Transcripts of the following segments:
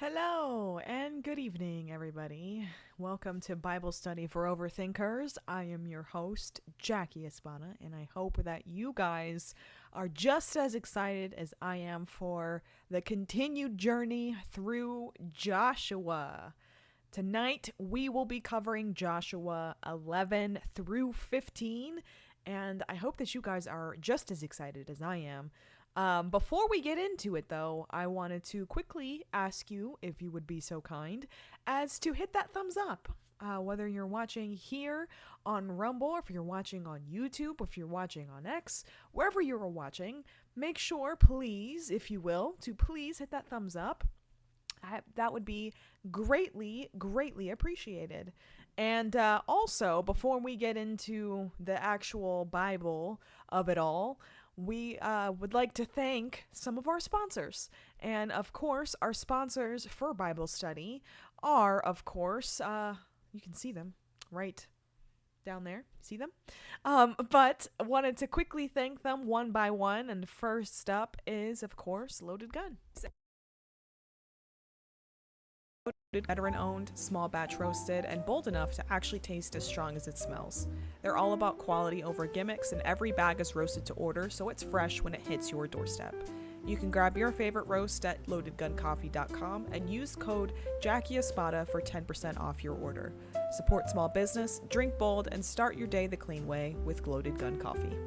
Hello and good evening, everybody. Welcome to Bible Study for Overthinkers. I am your host, Jackie Espada, and I hope that you guys are just as excited as I am for the continued journey through Joshua. Tonight, we will be covering Joshua 11 through 15, and I hope that you guys are just as excited as I am. Before we get into it, though, I wanted to quickly ask you, if you would be so kind, as to hit that thumbs up. Whether you're watching here on Rumble, or if you're watching on YouTube, or if you're watching on X, wherever you're watching, make sure, please, if you will, to please hit that thumbs up. That would be greatly, greatly appreciated. And also, before we get into the actual Bible of it all, we would like to thank some of our sponsors. And of course, our sponsors for Bible study are, of course, you can see them right down there. See them? But wanted to quickly thank them one by one. And first up is, of course, Loaded Gun. Veteran-owned, small batch roasted, and bold enough to actually taste as strong as it smells. They're all about quality over gimmicks, and every bag is roasted to order, so it's fresh when it hits your doorstep. You can grab your favorite roast at loadedguncoffee.com and use code Jackie Espada for 10% off your order. Support small business, drink bold, and start your day the clean way with Loaded Gun Coffee.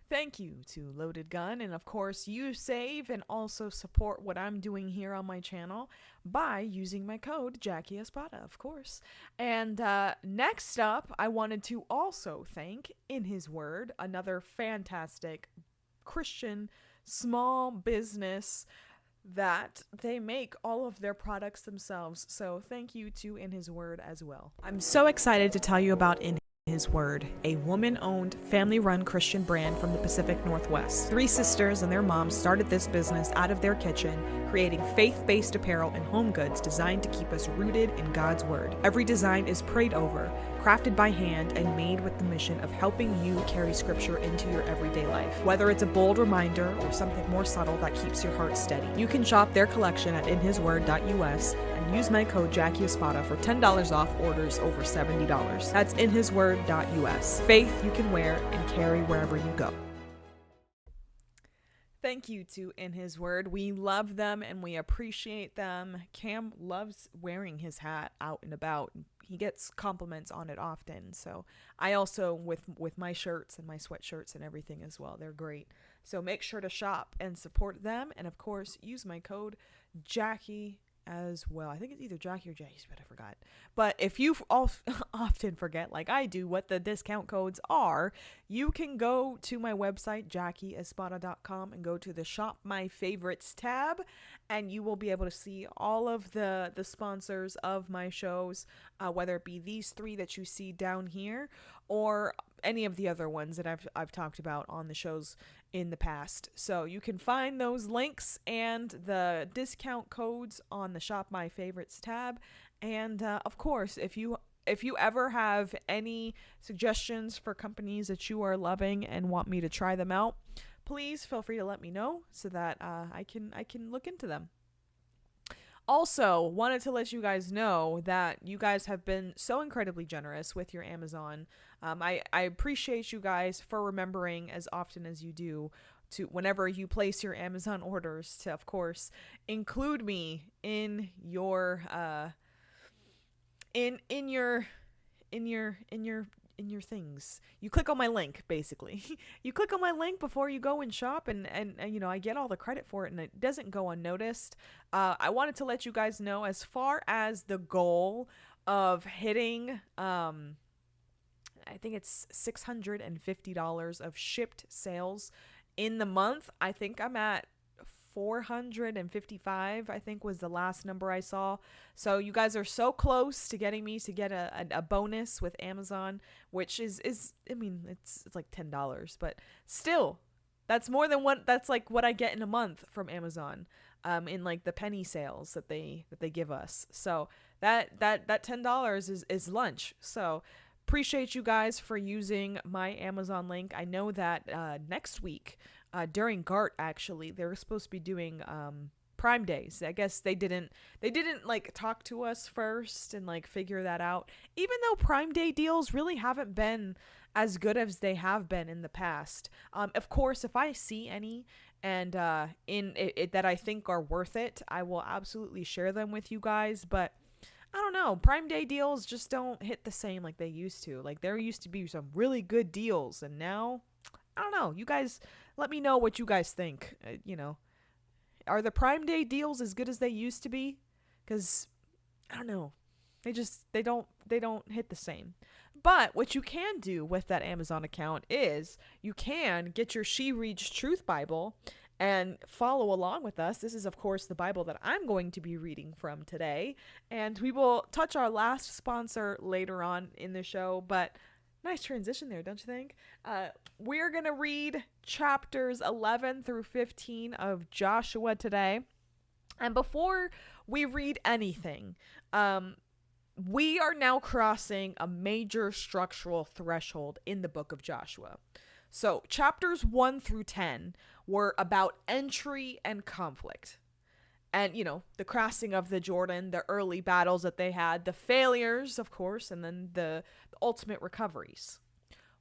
Thank you to Loaded Gun, and of course you save and also support what I'm doing here on my channel by using my code Jackie Espada, of course. And next up, I wanted to also thank In His Word, another fantastic Christian small business that they make all of their products themselves. So thank you to In His Word as well. I'm so excited to tell you about In His Word, a woman-owned, family-run Christian brand from the Pacific Northwest. Three sisters and their mom started this business out of their kitchen, creating faith-based apparel and home goods designed to keep us rooted in God's Word. Every design is prayed over, crafted by hand, and made with the mission of helping you carry Scripture into your everyday life. Whether it's a bold reminder or something more subtle that keeps your heart steady, you can shop their collection at inhisword.us and use my code Jackie Espada for $10 off orders over $70. That's inhisword.us. Faith you can wear and carry wherever you go. Thank you to In His Word. We love them and we appreciate them. Cam loves wearing his hat out and about. He gets compliments on it often. So I also, with my shirts and my sweatshirts and everything as well, they're great. So make sure to shop and support them. And of course, use my code Jackie as well. I think it's either Jackie or Jace, but I forgot. But if you often forget, like I do, what the discount codes are, you can go to my website, JackieEspada.com, and go to the Shop My Favorites tab, and you will be able to see all of the sponsors of my shows, whether it be these three that you see down here, or any of the other ones that I've talked about on the shows in the past. So you can find those links and the discount codes on the Shop My Favorites tab. And of course, if you ever have any suggestions for companies that you are loving and want me to try them out, please feel free to let me know so that I can look into them. Also, wanted to let you guys know that you guys have been so incredibly generous with your Amazon. I appreciate you guys for remembering as often as you do to, whenever you place your Amazon orders, to, of course, include me in your in your things. You click on my link, basically. You click on my link before you go and shop, and you know, I get all the credit for it, and it doesn't go unnoticed. I wanted to let you guys know, as far as the goal of hitting, I think it's $650 of shipped sales in the month. I think I'm at 455, I think was the last number I saw. So you guys are so close to getting me to get a bonus with Amazon, which is I mean, it's like $10, but still, that's more than that's like what I get in a month from Amazon, in like the penny sales that they give us. So that $10 is lunch. So Appreciate you guys for using my Amazon link. I know that next week, during GART, actually, they were supposed to be doing Prime Days. I guess they didn't like talk to us first and like figure that out. Even though Prime Day deals really haven't been as good as they have been in the past. Of course, if I see any and in it that I think are worth it, I will absolutely share them with you guys. But I don't know, Prime Day deals just don't hit the same like they used to. Like there used to be some really good deals, and now I don't know. You guys, let me know what you guys think. Are the Prime Day deals as good as they used to be? Because I don't know, they don't hit the same. But what you can do with that Amazon account is you can get your She Reads Truth Bible and follow along with us. This is, of course, the Bible that I'm going to be reading from today. And we will touch our last sponsor later on in the show. But nice transition there, don't you think? We're going to read chapters 11 through 15 of Joshua today. And before we read anything, we are now crossing a major structural threshold in the book of Joshua. So chapters 1 through 10 were about entry and conflict. And, the crossing of the Jordan, the early battles that they had, the failures, of course, and then the ultimate recoveries.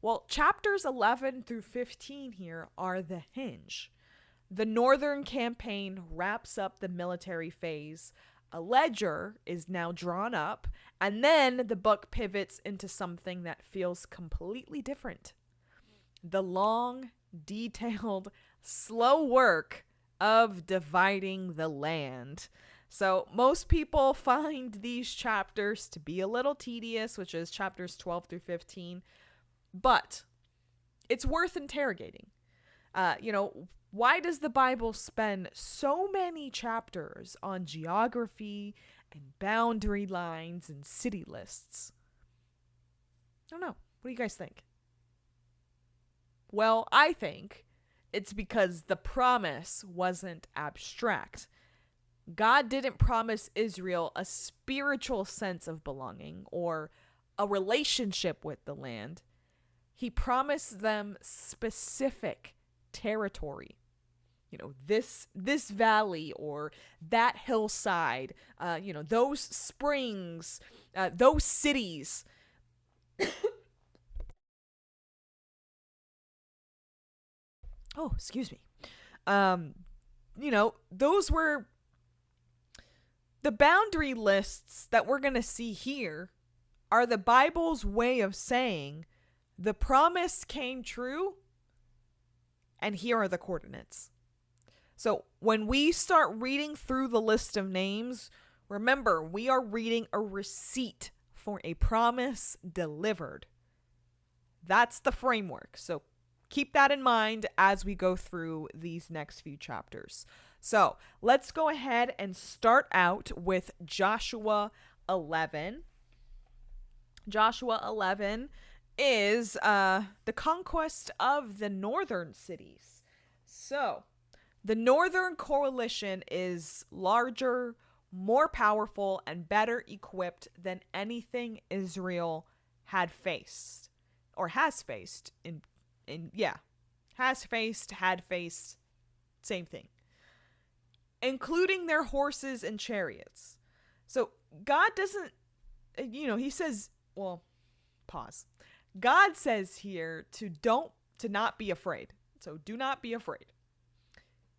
Well, chapters 11 through 15 here are the hinge. The northern campaign wraps up the military phase. A ledger is now drawn up, and then the book pivots into something that feels completely different. The long, detailed, slow work of dividing the land. So most people find these chapters to be a little tedious, which is chapters 12 through 15, but it's worth interrogating. Why does the Bible spend so many chapters on geography and boundary lines and city lists? I don't know. What do you guys think? Well, I think it's because the promise wasn't abstract. God didn't promise Israel a spiritual sense of belonging or a relationship with the land. He promised them specific territory. This valley or that hillside, those springs, those cities. Oh, excuse me. Those were the boundary lists that we're going to see here are the Bible's way of saying the promise came true, and here are the coordinates. So when we start reading through the list of names, remember, we are reading a receipt for a promise delivered. That's the framework. So keep that in mind as we go through these next few chapters. So let's go ahead and start out with Joshua 11. Joshua 11 is the conquest of the northern cities. So the northern coalition is larger, more powerful, and better equipped than anything Israel had faced or has faced had faced, same thing, including their horses and chariots. So God doesn't, he says, well, pause. God says here to not be afraid. So do not be afraid.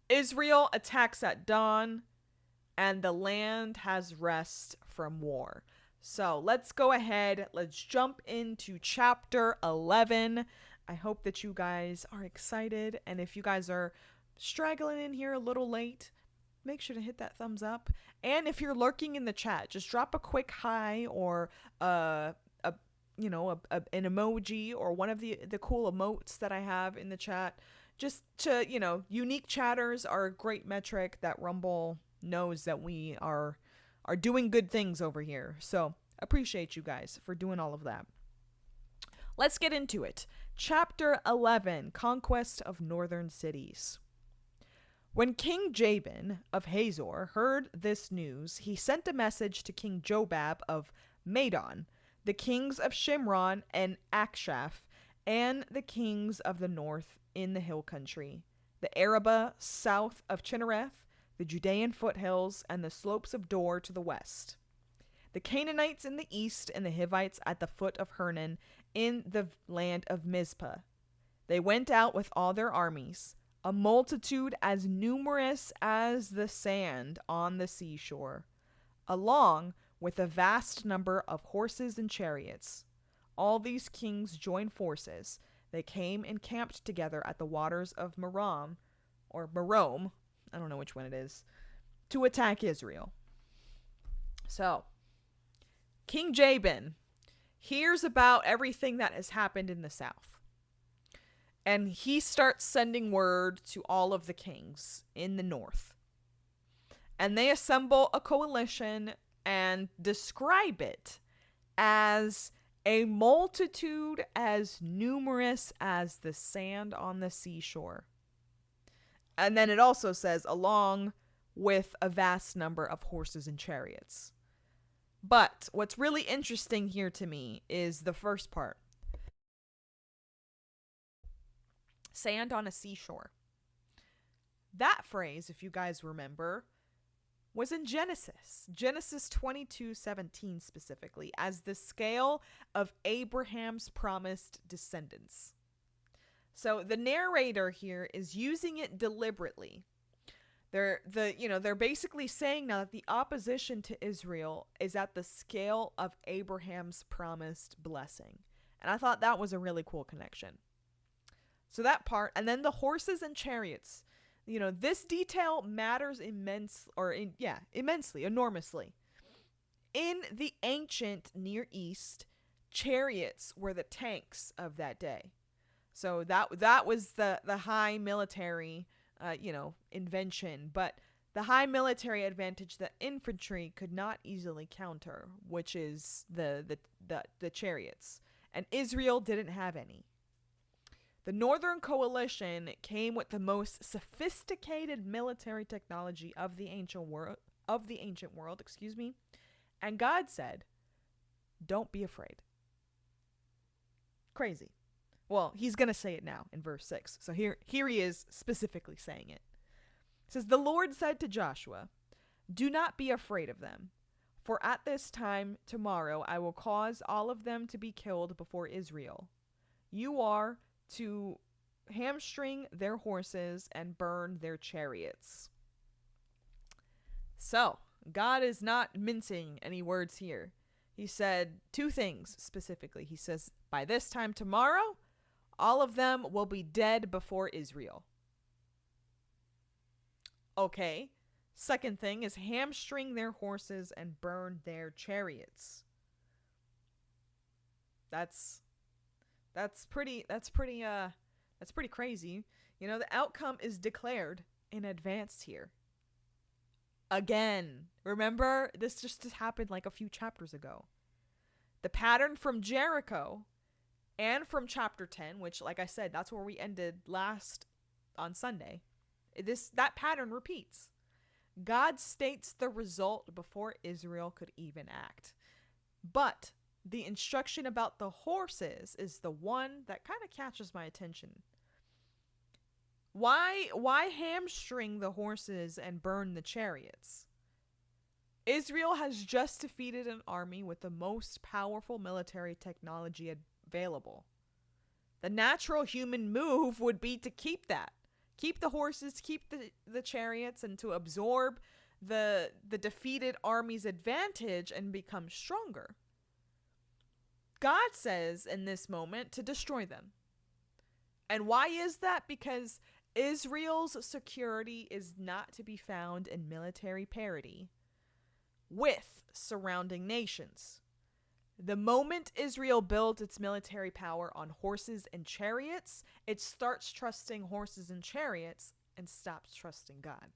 Israel attacks at dawn, and the land has rest from war. So let's go ahead. Let's jump into chapter 11. I hope that you guys are excited. And if you guys are straggling in here a little late, make sure to hit that thumbs up. And if you're lurking in the chat, just drop a quick hi or an emoji or one of the cool emotes that I have in the chat. Just to, unique chatters are a great metric that Rumble knows that we are doing good things over here. So appreciate you guys for doing all of that. Let's get into it. Chapter 11, Conquest of Northern Cities. When King Jabin of Hazor heard this news, he sent a message to King Jobab of Madon the kings of Shimron and Akshaph, and the kings of the north in the hill country, the Arabah south of Chinnereth, the Judean foothills, and the slopes of Dor to the west, the Canaanites in the east, and the Hivites at the foot of Hernon in the land of Mizpah. They went out with all their armies, a multitude as numerous as the sand on the seashore, along with a vast number of horses and chariots. All these kings joined forces. They came and camped together at the waters of Merom, or Merom, I don't know which one it is, to attack Israel. So, King Jabin hears about everything that has happened in the south. And he starts sending word to all of the kings in the north. And they assemble a coalition and describe it as a multitude as numerous as the sand on the seashore. And then it also says, along with a vast number of horses and chariots. But what's really interesting here to me is the first part. Sand on a seashore. That phrase, if you guys remember, was in Genesis 22:17 specifically, as the scale of Abraham's promised descendants. So the narrator here is using it deliberately. They're basically saying now that the opposition to Israel is at the scale of Abraham's promised blessing. And I thought that was a really cool connection. So that part, and then the horses and chariots. This detail matters immensely, enormously. In the ancient Near East, chariots were the tanks of that day. So that was the high military, invention, but the high military advantage that infantry could not easily counter, which is the chariots, and Israel didn't have any. The Northern Coalition came with the most sophisticated military technology of the ancient world, and God said, "Don't be afraid." Crazy. Well, he's going to say it now in verse 6. So here he is specifically saying it. It says, "The Lord said to Joshua, 'Do not be afraid of them, for at this time tomorrow I will cause all of them to be killed before Israel. You are to hamstring their horses and burn their chariots.'" So, God is not mincing any words here. He said two things specifically. He says, by this time tomorrow, all of them will be dead before Israel. Okay. Second thing is hamstring their horses and burn their chariots. That's pretty crazy. The outcome is declared in advance here. Again, remember, this just happened like a few chapters ago. The pattern from Jericho and from chapter 10, which, like I said, that's where we ended last on Sunday. That pattern repeats. God states the result before Israel could even act. But the instruction about the horses is the one that kind of catches my attention. Why hamstring the horses and burn the chariots? Israel has just defeated an army with the most powerful military technology available. The natural human move would be to keep that. Keep the horses, keep the chariots, and to absorb the defeated army's advantage and become stronger. God says in this moment to destroy them. And why is that? Because Israel's security is not to be found in military parity with surrounding nations. The moment Israel builds its military power on horses and chariots, it starts trusting horses and chariots and stops trusting God.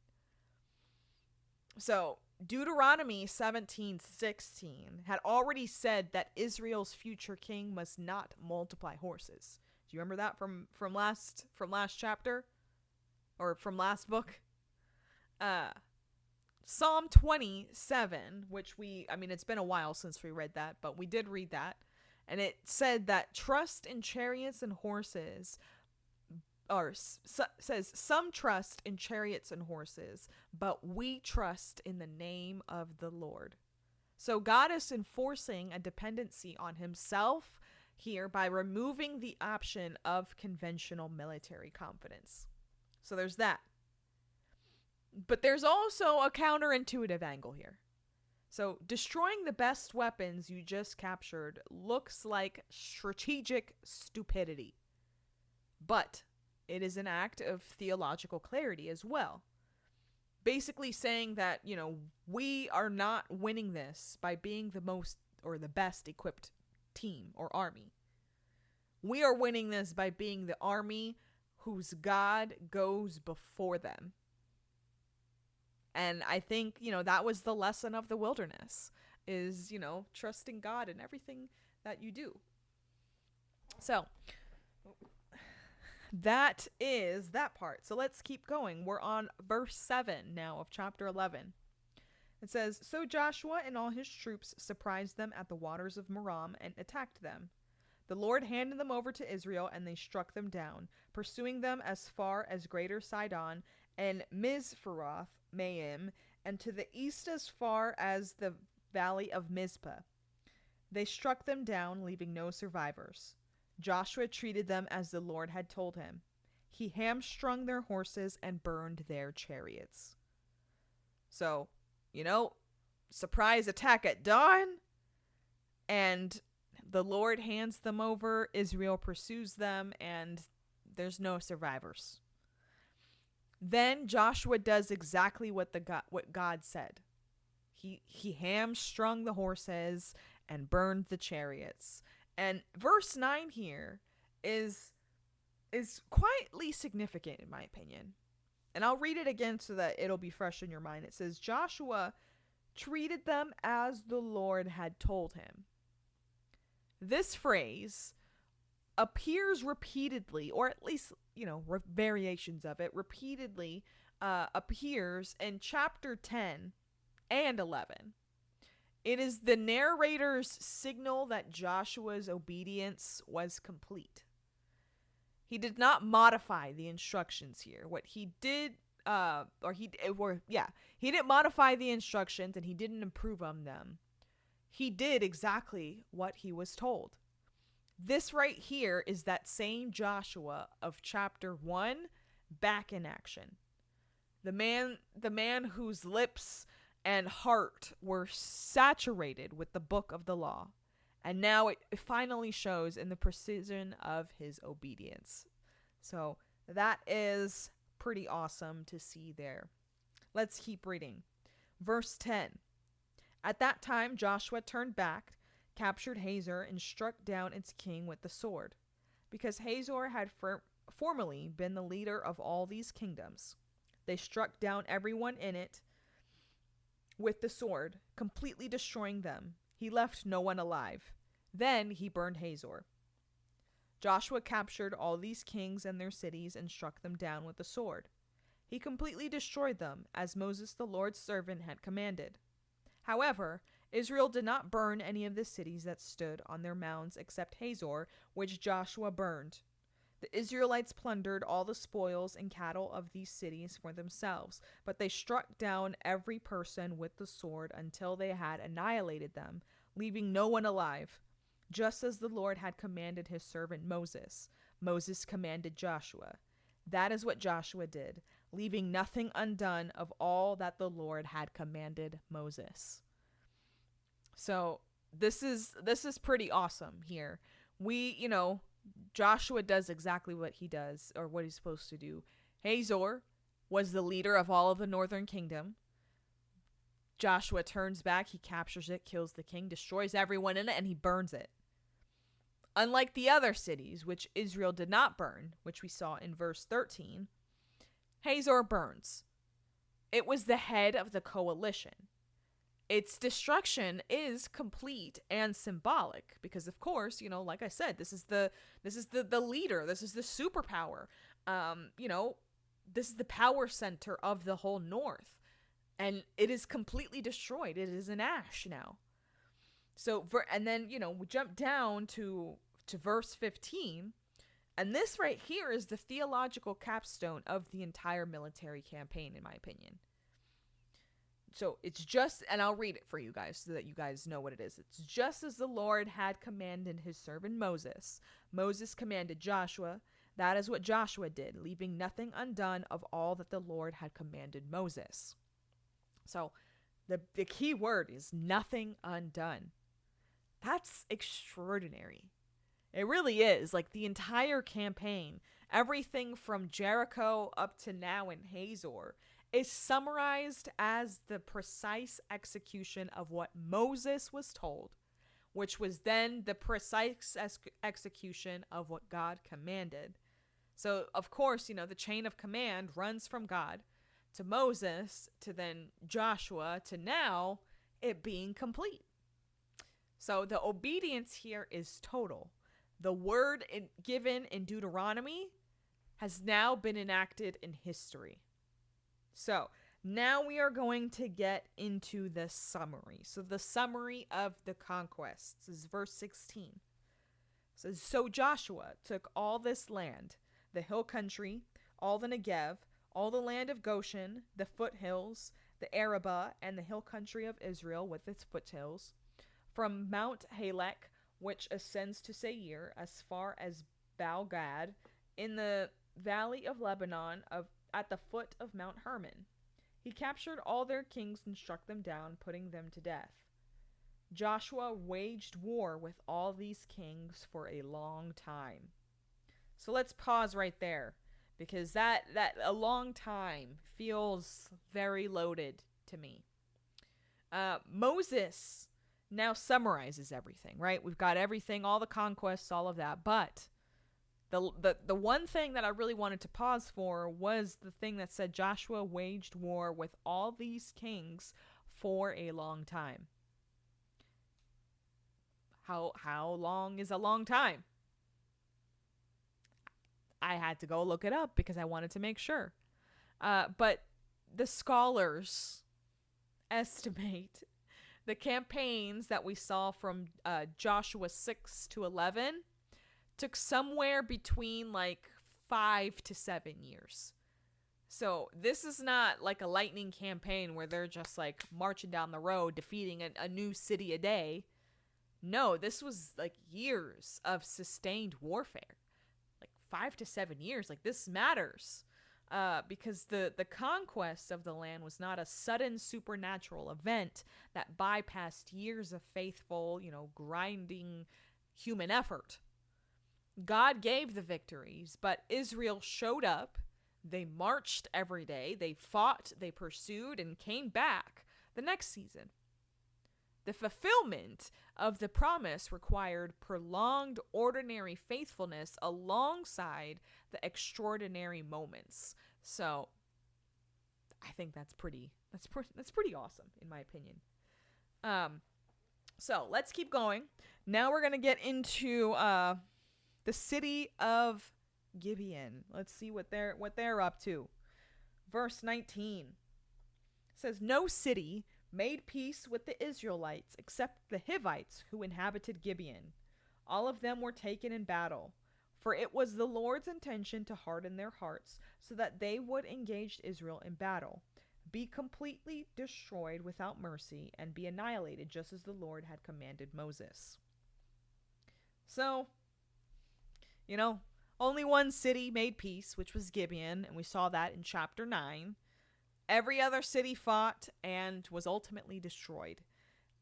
So, Deuteronomy 17:16 had already said that Israel's future king must not multiply horses. Do you remember that from last chapter? Or from last book? Psalm 27, which it's been a while since we read that, but we did read that. And it said that trust in chariots and horses, says some trust in chariots and horses, but we trust in the name of the Lord. So God is enforcing a dependency on himself here by removing the option of conventional military confidence. So there's that. But there's also a counterintuitive angle here. So destroying the best weapons you just captured looks like strategic stupidity. But it is an act of theological clarity as well. Basically saying that, we are not winning this by being the most or the best equipped team or army. We are winning this by being the army whose God goes before them. And I think, that was the lesson of the wilderness is, trusting God in everything that you do. So that is that part. So let's keep going. We're on verse 7 now of chapter 11. It says, So Joshua and all his troops surprised them at the waters of Merom and attacked them. The Lord handed them over to Israel, and they struck them down, pursuing them as far as Greater Sidon and Mizpharoth Maim, and to the east as far as the valley of Mizpah. They struck them down, leaving no survivors. Joshua treated them as the Lord had told him. He hamstrung their horses and burned their chariots. So, surprise attack at dawn, and the Lord hands them over. Israel pursues them, and there's no survivors. Then Joshua does exactly what God said. He hamstrung the horses and burned the chariots. And verse 9 here is quietly significant in my opinion. And I'll read it again so that it'll be fresh in your mind. It says, Joshua treated them as the Lord had told him. This phrase appears repeatedly, or at least, variations of it repeatedly appears in chapter 10 and 11. It is the narrator's signal that Joshua's obedience was complete. He did not modify the instructions here. What he did, he didn't modify the instructions and he didn't improve on them. He did exactly what he was told. This right here is that same Joshua of chapter 1 back in action. The man whose lips and heart were saturated with the book of the law. And now it finally shows in the precision of his obedience. So that is pretty awesome to see there. Let's keep reading. Verse 10. At that time Joshua turned back, captured Hazor, and struck down its king with the sword, because Hazor had formerly been the leader of all these kingdoms. They struck down everyone in it with the sword, completely destroying them. He left no one alive. Then he burned Hazor. Joshua captured all these kings and their cities and struck them down with the sword. He completely destroyed them, as Moses the Lord's servant had commanded. However, Israel did not burn any of the cities that stood on their mounds except Hazor, which Joshua burned. The Israelites plundered all the spoils and cattle of these cities for themselves, but they struck down every person with the sword until they had annihilated them, leaving no one alive, just as the Lord had commanded his servant Moses. Moses commanded Joshua. That is what Joshua did, leaving nothing undone of all that the Lord had commanded Moses. So this is pretty awesome here. Joshua does exactly what he does, or what he's supposed to do. Hazor was the leader of all of the northern kingdom. Joshua turns back, he captures it, kills the king, destroys everyone in it, and he burns it. Unlike the other cities, which Israel did not burn, which we saw in verse 13, Hazor burns. It was the head of the coalition. Its destruction is complete and symbolic because, of course, like I said, this is the leader. This is the superpower. This is the power center of the whole North. And it is completely destroyed. It is an ash now. So, and then, we jump down to verse 15. And this right here is the theological capstone of the entire military campaign, in my opinion. So it's just, and I'll read it for you guys so that you guys know what it is. It's just as the Lord had commanded his servant Moses. Moses commanded Joshua. That is what Joshua did, leaving nothing undone of all that the Lord had commanded Moses. So the key word is nothing undone. That's extraordinary. It really is. Like the entire campaign, everything from Jericho up to now in Hazor, is summarized as the precise execution of what Moses was told, which was then the precise execution of what God commanded. So, of course, the chain of command runs from God to Moses to then Joshua to now it being complete. So the obedience here is total. The word given in Deuteronomy has now been enacted in history. So now we are going to get into the summary. So the summary of the conquests is verse 16. It says, so Joshua took all this land, the hill country, all the Negev, all the land of Goshen, the foothills, the Arabah, and the hill country of Israel with its foothills, from Mount Halek, which ascends to Seir, as far as Baal-Gad, in the valley of Lebanon, at the foot of Mount Hermon. He captured all their kings and struck them down, putting them to death. Joshua waged war with all these kings for a long time. So let's pause right there, because that a long time feels very loaded to me. Moses now summarizes everything, right? We've got everything, all the conquests, all of that. But the one thing that I really wanted to pause for was the thing that said Joshua waged war with all these kings for a long time. How long is a long time? I had to go look it up because I wanted to make sure. But the scholars estimate the campaigns that we saw from Joshua 6 to 11 took somewhere between 5 to 7 years. So this is not like a lightning campaign where they're just marching down the road, defeating a new city a day. No, this was years of sustained warfare. 5 to 7 years. This matters. Because the conquest of the land was not a sudden supernatural event that bypassed years of faithful, grinding human effort. God gave the victories, but Israel showed up. They marched every day. They fought, they pursued, and came back the next season. The fulfillment of the promise required prolonged ordinary faithfulness alongside the extraordinary moments. So I think that's pretty awesome in my opinion. So let's keep going. Now we're going to get into the city of Gibeon. Let's see what they're up to. Verse 19 says, no city made peace with the Israelites except the Hivites who inhabited Gibeon. All of them were taken in battle, for it was the Lord's intention to harden their hearts so that they would engage Israel in battle, be completely destroyed without mercy, and be annihilated just as the Lord had commanded Moses. So, only one city made peace, which was Gibeon, and we saw that in chapter 9. Every other city fought and was ultimately destroyed.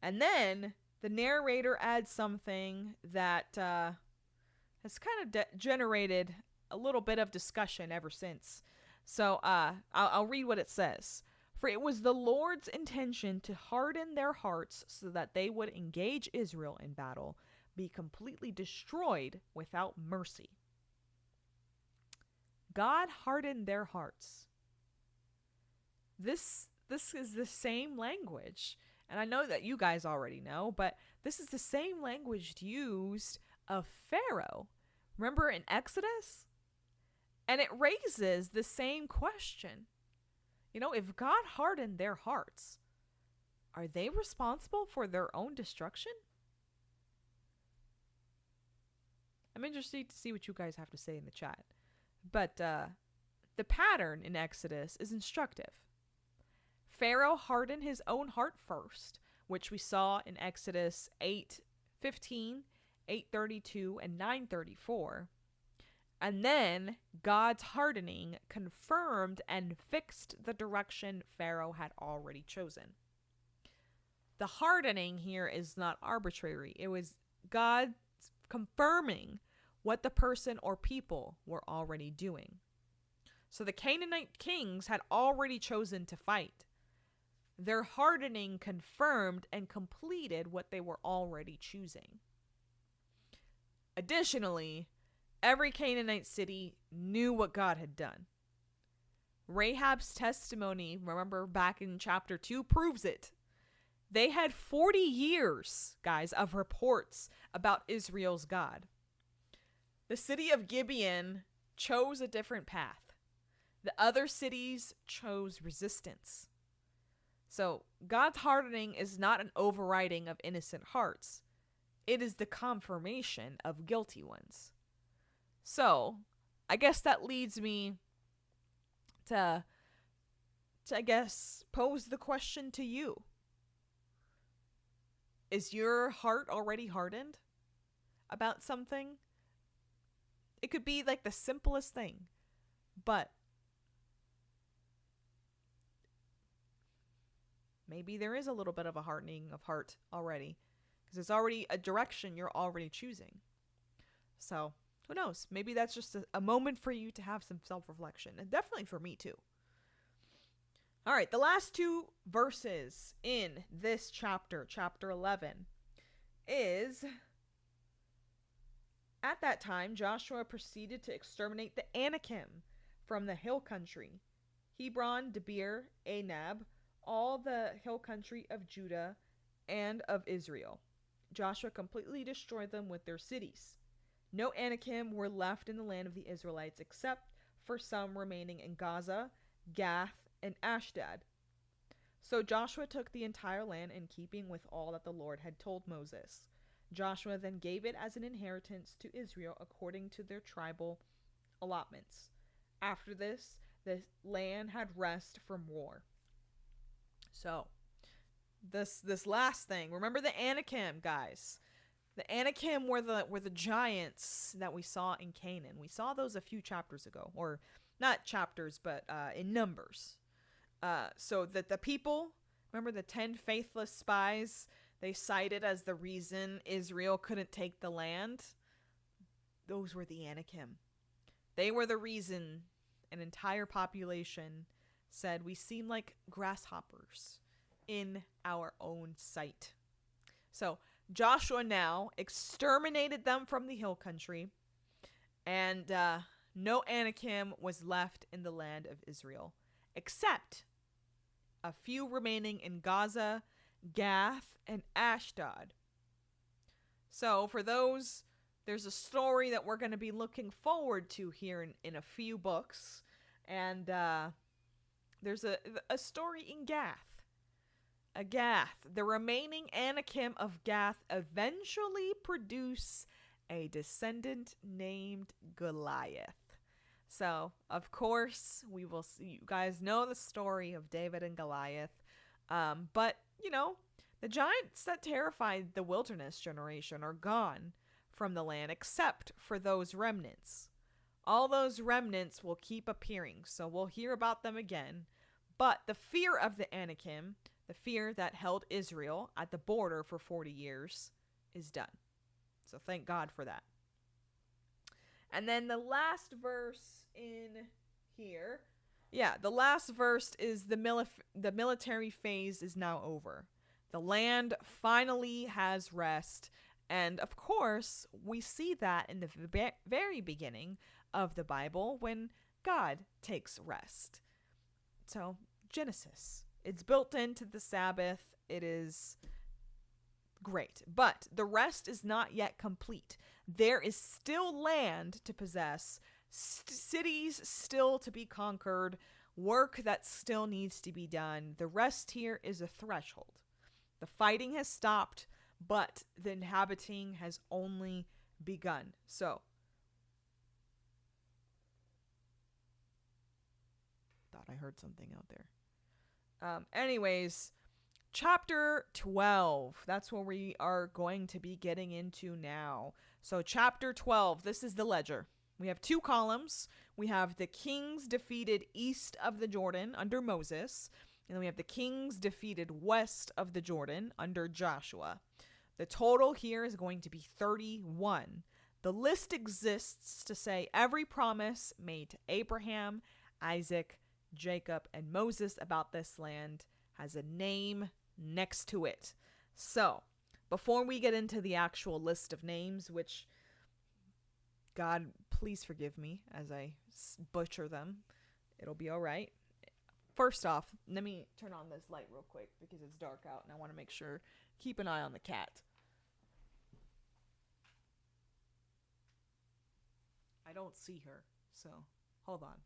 And then the narrator adds something that has kind of generated a little bit of discussion ever since. So I'll read what it says. For it was the Lord's intention to harden their hearts so that they would engage Israel in battle, be completely destroyed without mercy. God hardened their hearts. This is the same language, and I know that you guys already know, but this is the same language used of Pharaoh. Remember in Exodus? And it raises the same question. If God hardened their hearts, are they responsible for their own destruction? I'm interested to see what you guys have to say in the chat. But the pattern in Exodus is instructive. Pharaoh hardened his own heart first, which we saw in Exodus 8:15, 8:32, and 9:34. And then God's hardening confirmed and fixed the direction Pharaoh had already chosen. The hardening here is not arbitrary. It was God confirming what the person or people were already doing. So the Canaanite kings had already chosen to fight. Their hardening confirmed and completed what they were already choosing. Additionally, every Canaanite city knew what God had done. Rahab's testimony, remember back in chapter 2, proves it. They had 40 years, guys, of reports about Israel's God. The city of Gibeon chose a different path. The other cities chose resistance. So God's hardening is not an overriding of innocent hearts. It is the confirmation of guilty ones. So I guess that leads me to pose the question to you. Is your heart already hardened about something? It could be like the simplest thing, but maybe there is a little bit of a hardening of heart already, because it's already a direction you're already choosing. So who knows? Maybe that's just a moment for you to have some self-reflection, and definitely for me too. All right, the last two verses in this chapter, chapter 11, is, at that time, Joshua proceeded to exterminate the Anakim from the hill country, Hebron, Debir, Anab, all the hill country of Judah and of Israel. Joshua completely destroyed them with their cities. No Anakim were left in the land of the Israelites except for some remaining in Gaza, Gath, and Ashdod. So Joshua took the entire land in keeping with all that the Lord had told Moses. Joshua then gave it as an inheritance to Israel according to their tribal allotments. After this, the land had rest from war. So, this last thing, remember the Anakim, guys. The Anakim were the giants that we saw in Canaan. We saw those a few chapters ago, or not chapters, but in Numbers. So that the people, remember the 10 faithless spies they cited as the reason Israel couldn't take the land? Those were the Anakim. They were the reason an entire population said we seem like grasshoppers in our own sight. So Joshua now exterminated them from the hill country, and no Anakim was left in the land of Israel, except a few remaining in Gaza, Gath, and Ashdod. So for those, there's a story that we're going to be looking forward to here in a few books, and there's a story in Gath. Gath, the remaining Anakim of Gath eventually produce a descendant named Goliath. So, of course, we will see. You guys know the story of David and Goliath. But, the giants that terrified the wilderness generation are gone from the land, except for those remnants. All those remnants will keep appearing, so we'll hear about them again. But the fear of the Anakim, the fear that held Israel at the border for 40 years, is done. So thank God for that. And then the last verse in here, the last verse is the military phase is now over. The land finally has rest. And of course, we see that in the very beginning of the Bible when God takes rest. So, Genesis. It's built into the Sabbath. It is great. But the rest is not yet complete. There is still land to possess cities still to be conquered, work that still needs to be done. The rest here is a threshold. The fighting has stopped, but the inhabiting has only begun. So, thought I heard something out there. Anyways, chapter 12. That's what we are going to be getting into now. So, chapter 12, this is the ledger. We have 2 columns. We have the kings defeated east of the Jordan under Moses, and then we have the kings defeated west of the Jordan under Joshua. The total here is going to be 31. The list exists to say every promise made to Abraham, Isaac, Jacob, and Moses about this land has a name next to it. So, before we get into the actual list of names, which, God, please forgive me as I butcher them. It'll be all right. First off, let me turn on this light real quick because it's dark out and I want to make sure, keep an eye on the cat. I don't see her, so hold on.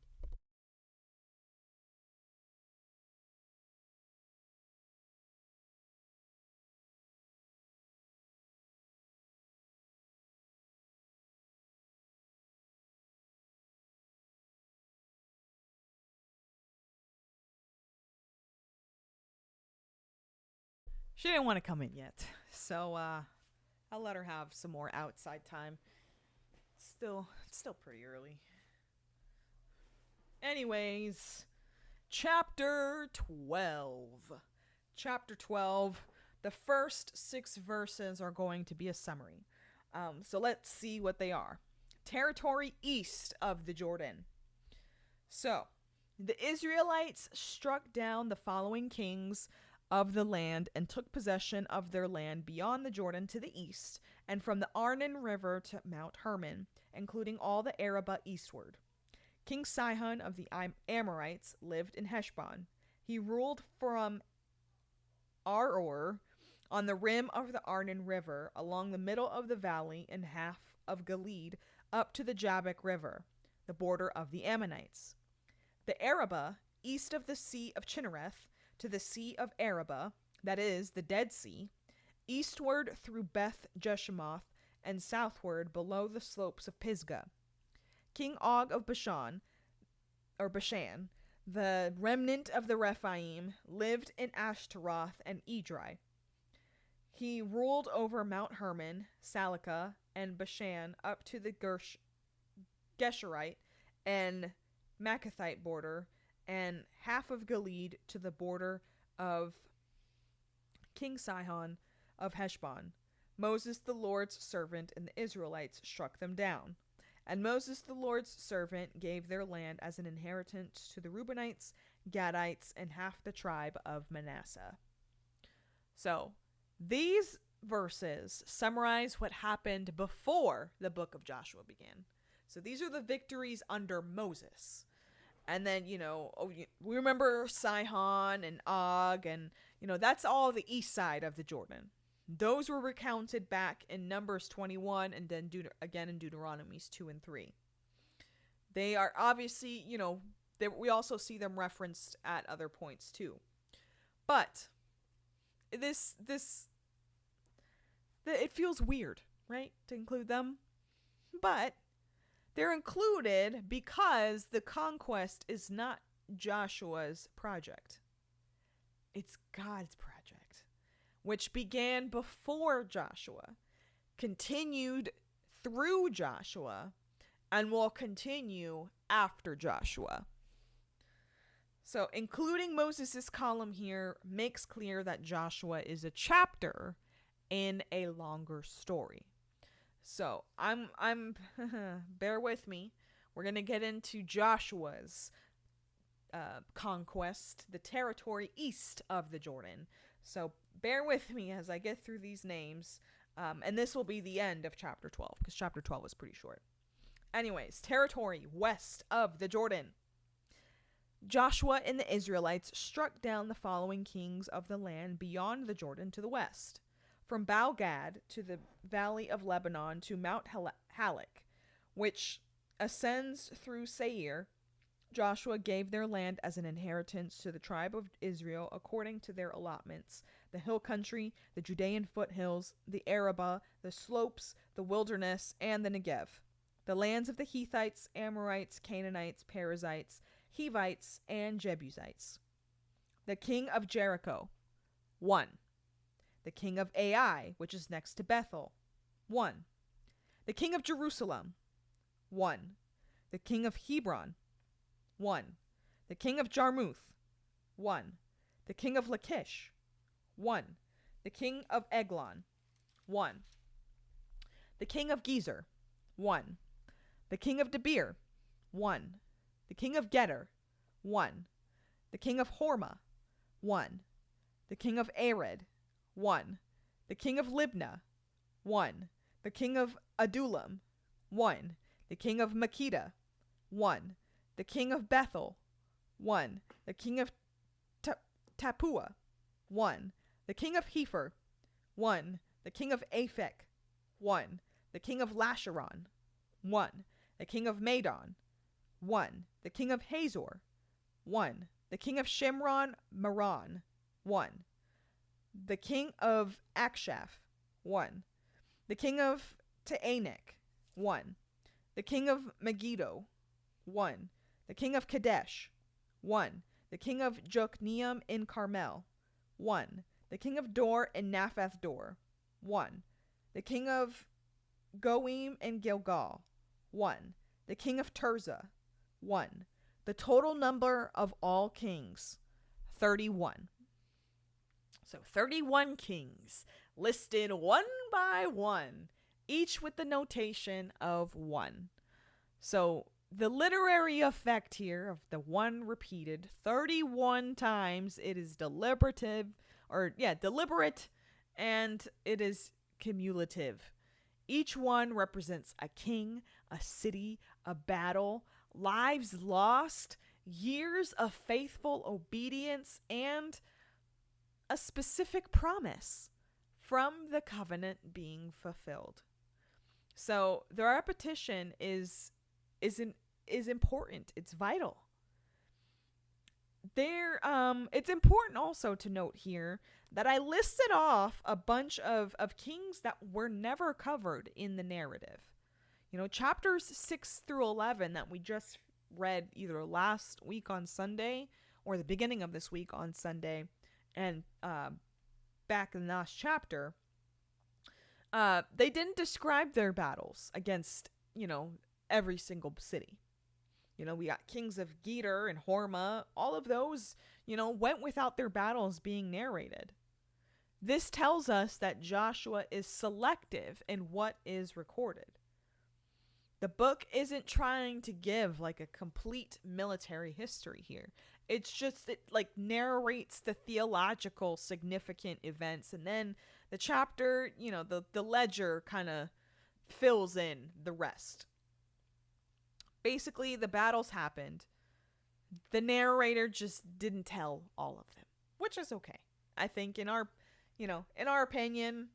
She didn't want to come in yet, so I'll let her have some more outside time. It's still pretty early. Anyways, chapter 12. Chapter 12. The first 6 verses are going to be a summary. So let's see what they are. Territory east of the Jordan. So, the Israelites struck down the following kings of the land and took possession of their land beyond the Jordan to the east and from the Arnon River to Mount Hermon, including all the Arabah eastward. King Sihon of the Amorites lived in Heshbon. He ruled from Aroer on the rim of the Arnon River, along the middle of the valley and half of Gilead up to the Jabbok River, the border of the Ammonites. The Arabah, east of the Sea of Chinnereth, to the Sea of Arabah, that is, the Dead Sea, eastward through Beth Jeshimoth, and southward below the slopes of Pisgah. King Og of Bashan, the remnant of the Rephaim, lived in Ashtaroth and Edrei. He ruled over Mount Hermon, Salakah, and Bashan up to the Gesherite and Maccathite border, and half of Gilead to the border of King Sihon of Heshbon. Moses the Lord's servant and the Israelites struck them down. And Moses the Lord's servant gave their land as an inheritance to the Reubenites, Gadites, and half the tribe of Manasseh. So, these verses summarize what happened before the book of Joshua began. So these are the victories under Moses. And then, we remember Sihon and Og, and, that's all the east side of the Jordan. Those were recounted back in Numbers 21 and then again in Deuteronomies 2 and 3. They are obviously, we also see them referenced at other points too. But it feels weird, right, to include them. But they're included because the conquest is not Joshua's project. It's God's project, which began before Joshua, continued through Joshua, and will continue after Joshua. So, including Moses' column here makes clear that Joshua is a chapter in a longer story. So, I'm bear with me. We're going to get into Joshua's conquest, the territory east of the Jordan. So, bear with me as I get through these names. And this will be the end of chapter 12, because chapter 12 was pretty short. Anyways, territory west of the Jordan. Joshua and the Israelites struck down the following kings of the land beyond the Jordan to the west, from Baal-Gad to the valley of Lebanon to Mount Halak, which ascends through Seir, Joshua gave their land as an inheritance to the tribe of Israel according to their allotments: the hill country, the Judean foothills, the Arabah, the slopes, the wilderness, and the Negev, the lands of the Hittites, Amorites, Canaanites, Perizzites, Hivites, and Jebusites. The king of Jericho, 1. The king of Ai, which is next to Bethel, 1. The king of Jerusalem, 1. The king of Hebron, 1. The king of Jarmuth, 1. The king of Lachish, 1. The king of Eglon, 1. The king of Gezer, 1. The king of Debir, 1. The king of Geder, 1. The king of Hormah, 1. The king of Ared, 1. The king of Libnah, 1. The king of Adullam, 1. The king of Makkedah, 1. The king of Bethel, 1. The king of Tappuah, 1. The king of Hepher, 1. The king of Aphek, 1. The king of Lasharon, 1. The king of Madon, 1. The king of Hazor, 1. The king of Shimron Meron, 1. The king of Akshaph, 1. The king of Teanek, 1. The king of Megiddo, 1. The king of Kadesh, 1. The king of Jokneam in Carmel, 1. The king of Dor in Naphath Dor, 1. The king of Goim in Gilgal, 1. The king of Tirzah, 1. The total number of all kings, 31. So 31 kings listed one by one, each with the notation of 1. So the literary effect here of the 1 repeated 31 times, it is deliberate, and it is cumulative. Each one represents a king, a city, a battle, lives lost, years of faithful obedience, and a specific promise from the covenant being fulfilled. So the repetition is important. It's vital. It's important also to note here that I listed off a bunch of kings that were never covered in the narrative. Chapters 6 through 11 that we just read either last week on Sunday or the beginning of this week on Sunday, and back in the last chapter, they didn't describe their battles against, every single city. We got kings of Geder and Hormah. All of those, went without their battles being narrated. This tells us that Joshua is selective in what is recorded. The book isn't trying to give like a complete military history here. It's just, it narrates the theological significant events, and then the chapter, the ledger kind of fills in the rest. Basically, the battles happened. The narrator just didn't tell all of them, which is okay. I think in our opinion,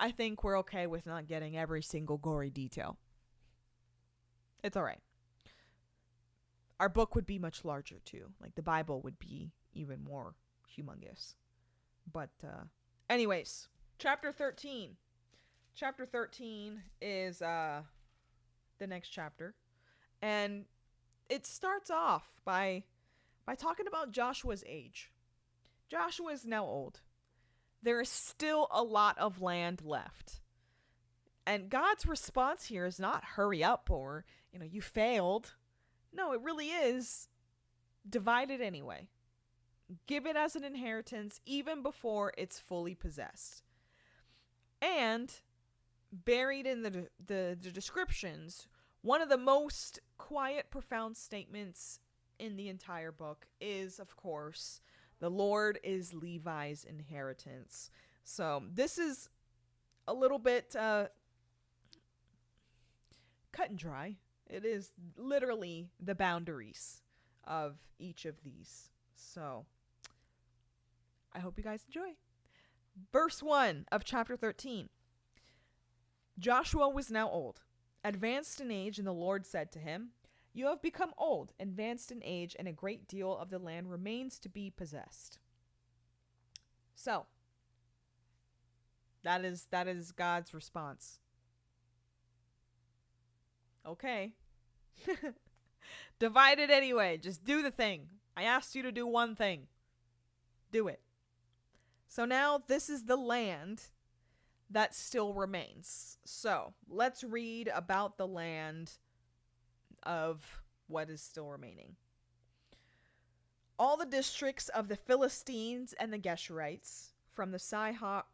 I think we're okay with not getting every single gory detail. It's all right. Our book would be much larger too. Like the Bible would be even more humongous. But anyways, chapter 13. Chapter 13 is the next chapter. And it starts off by talking about Joshua's age. Joshua is now old. There is still a lot of land left. And God's response here is not hurry up or, you failed. No, it really is divide it anyway. Give it as an inheritance even before it's fully possessed. And buried in the descriptions, one of the most quiet, profound statements in the entire book is, of course, the Lord is Levi's inheritance. So this is a little bit cut and dry. It is literally the boundaries of each of these. So I hope you guys enjoy. Verse 1 of chapter 13. Joshua was now old, advanced in age, and the Lord said to him, "You have become old, advanced in age, and a great deal of the land remains to be possessed." So, that is God's response. Okay. Divide it anyway. Just do the thing. I asked you to do one thing. Do it. So now this is the land that still remains. So let's read about the land of what is still remaining. All the districts of the Philistines and the Geshurites, from the Shihor,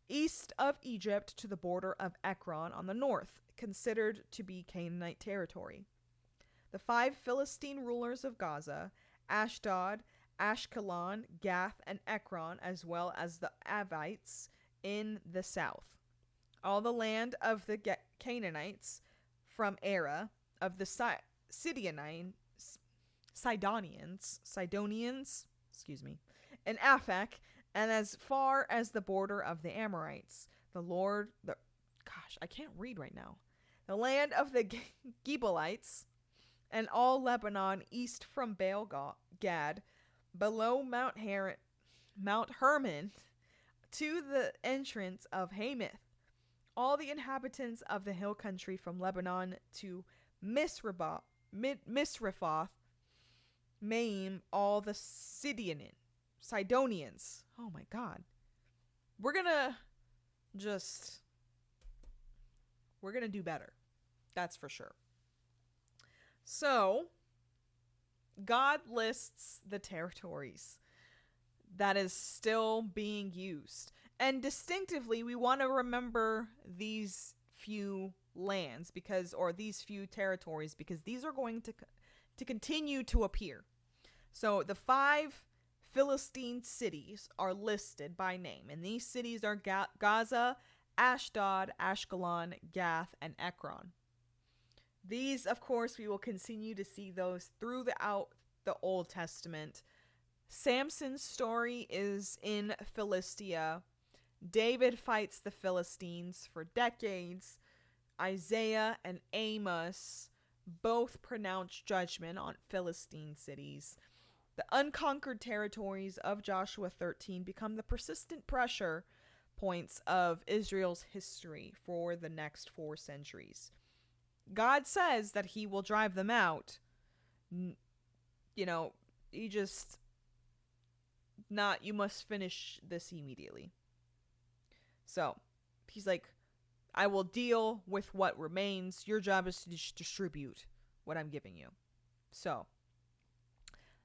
east of Egypt to the border of Ekron on the north, considered to be Canaanite territory. The 5 Philistine rulers of Gaza, Ashdod, Ashkelon, Gath, and Ekron, as well as the Avites in the south. All the land of the Canaanites from Era, of the Sidonians, and Aphek, and as far as the border of the Amorites. I can't read right now. The land of the Gibeonites, and all Lebanon east from Baal Gad, below Mount Hermon, to the entrance of Hamath. All the inhabitants of the hill country from Lebanon to Misrephoth, Maim, all the Sidonians. Oh my God. We're gonna do better. That's for sure. So, God lists the territories that is still being used. And distinctively, we want to remember these few lands these few territories, because these are going to continue to appear. So the 5 Philistine cities are listed by name, and these cities are Gaza, Ashdod, Ashkelon, Gath, and Ekron. These, of course, we will continue to see those throughout the Old Testament. Samson's story is in Philistia. David fights the Philistines for decades. Isaiah and Amos both pronounce judgment on Philistine cities. The unconquered territories of Joshua 13 become the persistent pressure points of Israel's history for the next 4 centuries. God says that he will drive them out. You must finish this immediately. So, he's like, I will deal with what remains. Your job is to distribute what I'm giving you. So,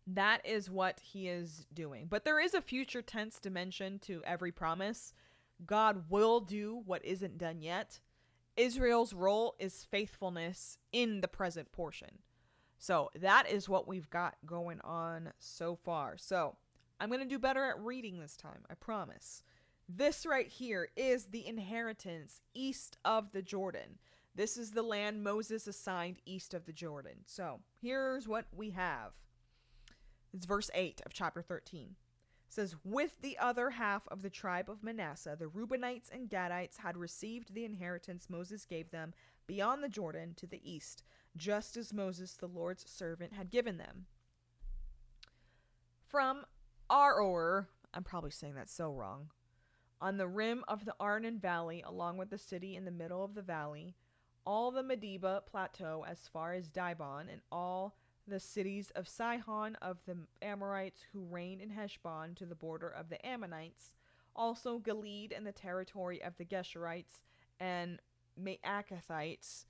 that is what he is doing. But there is a future tense dimension to every promise. God will do what isn't done yet. Israel's role is faithfulness in the present portion. So that is what we've got going on so far. So I'm going to do better at reading this time, I promise. This right here is the inheritance east of the Jordan. This is the land Moses assigned east of the Jordan. So here's what we have. It's verse 8 of chapter 13. It says, with the other half of the tribe of Manasseh, the Reubenites and Gadites had received the inheritance Moses gave them beyond the Jordan to the east, just as Moses, the Lord's servant, had given them. From Aroer, I'm probably saying that so wrong, on the rim of the Arnon Valley, along with the city in the middle of the valley, all the Medeba plateau as far as Dibon, and all the cities of Sihon of the Amorites who reigned in Heshbon to the border of the Ammonites, also Gilead and the territory of the Geshurites and Maacathites,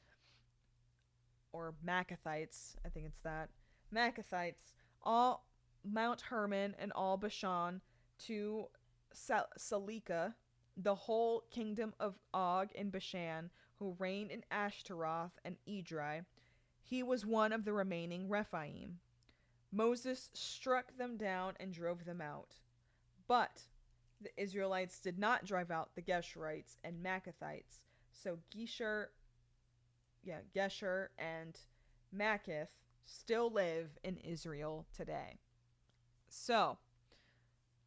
or Macathites, I think it's that, Macathites, all Mount Hermon and all Bashan to Salika, the whole kingdom of Og in Bashan, who reigned in Ashtaroth and Edrei. He was one of the remaining Rephaim. Moses struck them down and drove them out. But the Israelites did not drive out the Geshurites and Macathites, so Gesher and Machath still live in Israel today. So,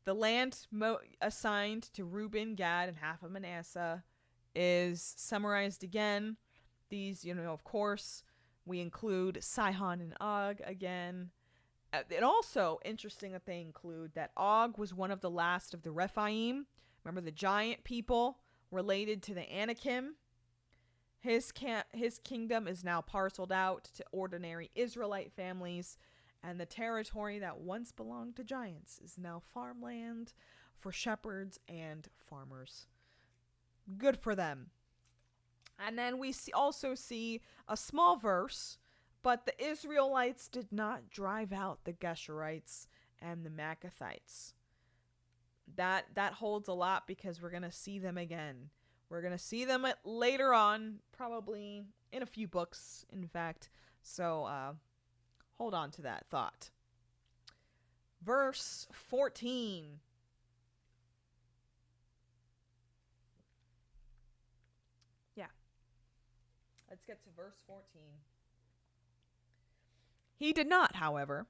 the land assigned to Reuben, Gad, and half of Manasseh is summarized again. These, of course, we include Sihon and Og again. It also interesting that they include that Og was one of the last of the Rephaim. Remember the giant people related to the Anakim? His kingdom is now parceled out to ordinary Israelite families, and the territory that once belonged to giants is now farmland for shepherds and farmers. Good for them. And then we also see a small verse, but the Israelites did not drive out the Geshurites and the Maccathites. That holds a lot because we're going to see them again. We're going to see them later on, probably in a few books, in fact. So hold on to that thought. Verse 14. Yeah. Let's get to verse 14. He did not, however,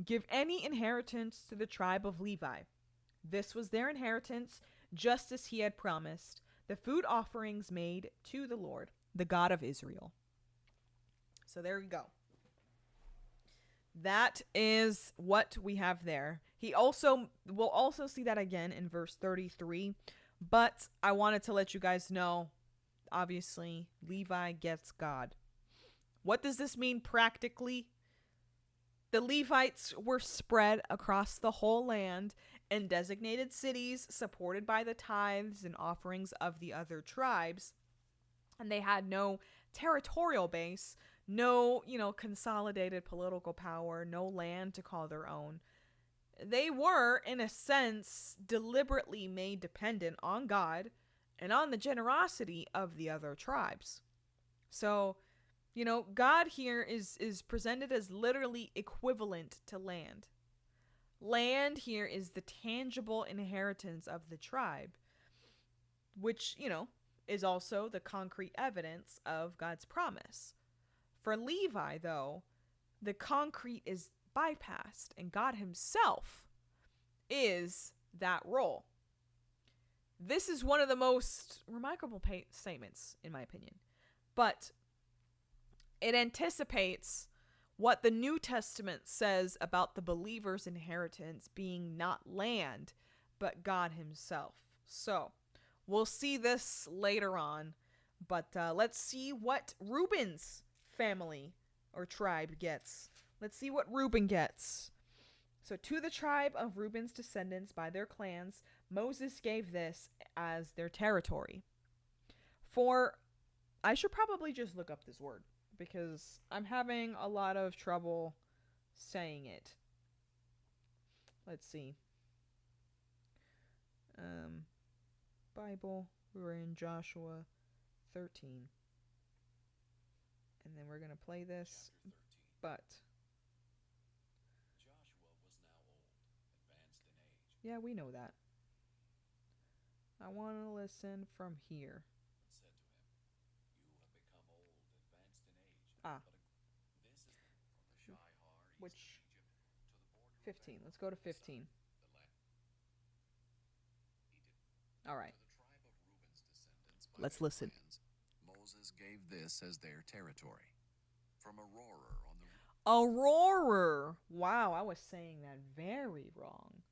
give any inheritance to the tribe of Levi. This was their inheritance, just as he had promised, the food offerings made to the Lord, the God of Israel. So there we go. That is what we have there. We'll also see that again in verse 33, but I wanted to let you guys know, obviously, Levi gets God. What does this mean practically? The Levites were spread across the whole land in designated cities supported by the tithes and offerings of the other tribes. And they had no territorial base, no, consolidated political power, no land to call their own. They were, in a sense, deliberately made dependent on God and on the generosity of the other tribes. So, God here is presented as literally equivalent to land. Land here is the tangible inheritance of the tribe, which, is also the concrete evidence of God's promise. For Levi, though, the concrete is bypassed, and God himself is that role. This is one of the most remarkable statements, in my opinion. But it anticipates what the New Testament says about the believer's inheritance being not land, but God himself. So, we'll see this later on, but let's see what Reuben's family or tribe gets. Let's see what Reuben gets. So, to the tribe of Reuben's descendants by their clans, Moses gave this as their territory. I should probably just look up this word, because I'm having a lot of trouble saying it. Let's see. Bible, we're in Joshua 13. And then we're going to play this, but Joshua was now old, advanced in age. Yeah, we know that. I want to listen from here. And said to him, "You have become old, advanced in age. Ah. But this is from the Shihar east Which? of Egypt to the border 15. of Let's go to Ammon, 15. the land." He did. All right. To the tribe of Reuben's descendants by Let's their listen. clans, Moses gave this as their territory. From Aurora on the Aurora. Wow, I was saying that very wrong.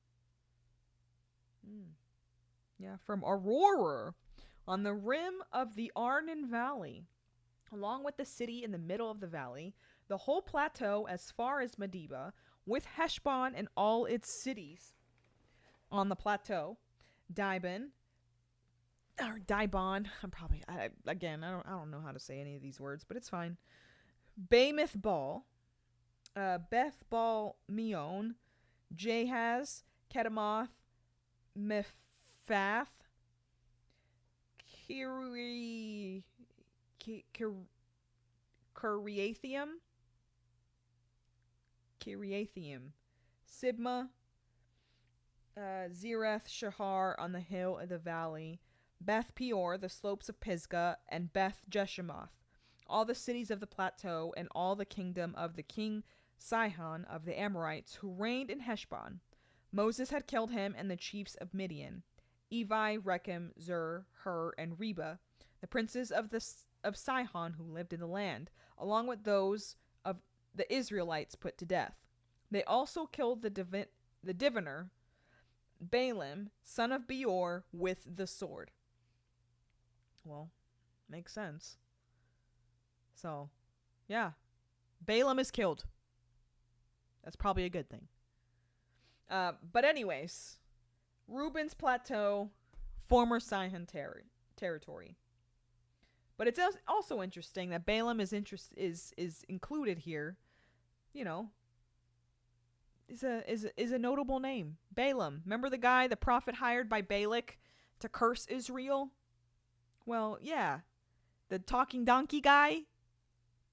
Yeah, from Aurora on the rim of the Arnon Valley, along with the city in the middle of the valley, the whole plateau as far as Medeba, with Heshbon and all its cities on the plateau, Dibon, I don't know how to say any of these words, but it's fine. Bamoth Ball, Beth Bal Meon, Jahaz, Kedemoth, Mephath, Kiriathaim, Sibma, Zereth Shahar on the hill of the valley, Beth Peor, the slopes of Pisgah, and Beth Jeshemoth, all the cities of the plateau, and all the kingdom of the king Sihon of the Amorites, who reigned in Heshbon. Moses had killed him and the chiefs of Midian, Evi, Rechem, Zur, Hur, and Reba, the princes of Sihon who lived in the land, along with those of the Israelites put to death. They also killed the diviner Balaam, son of Beor, with the sword. Well, makes sense. So, yeah, Balaam is killed. That's probably a good thing. But anyways, Reuben's Plateau, former Sihon territory. But it's also interesting that Balaam is included here. You know, is a notable name. Balaam. Remember the guy, the prophet hired by Balak to curse Israel? Well, yeah. The talking donkey guy.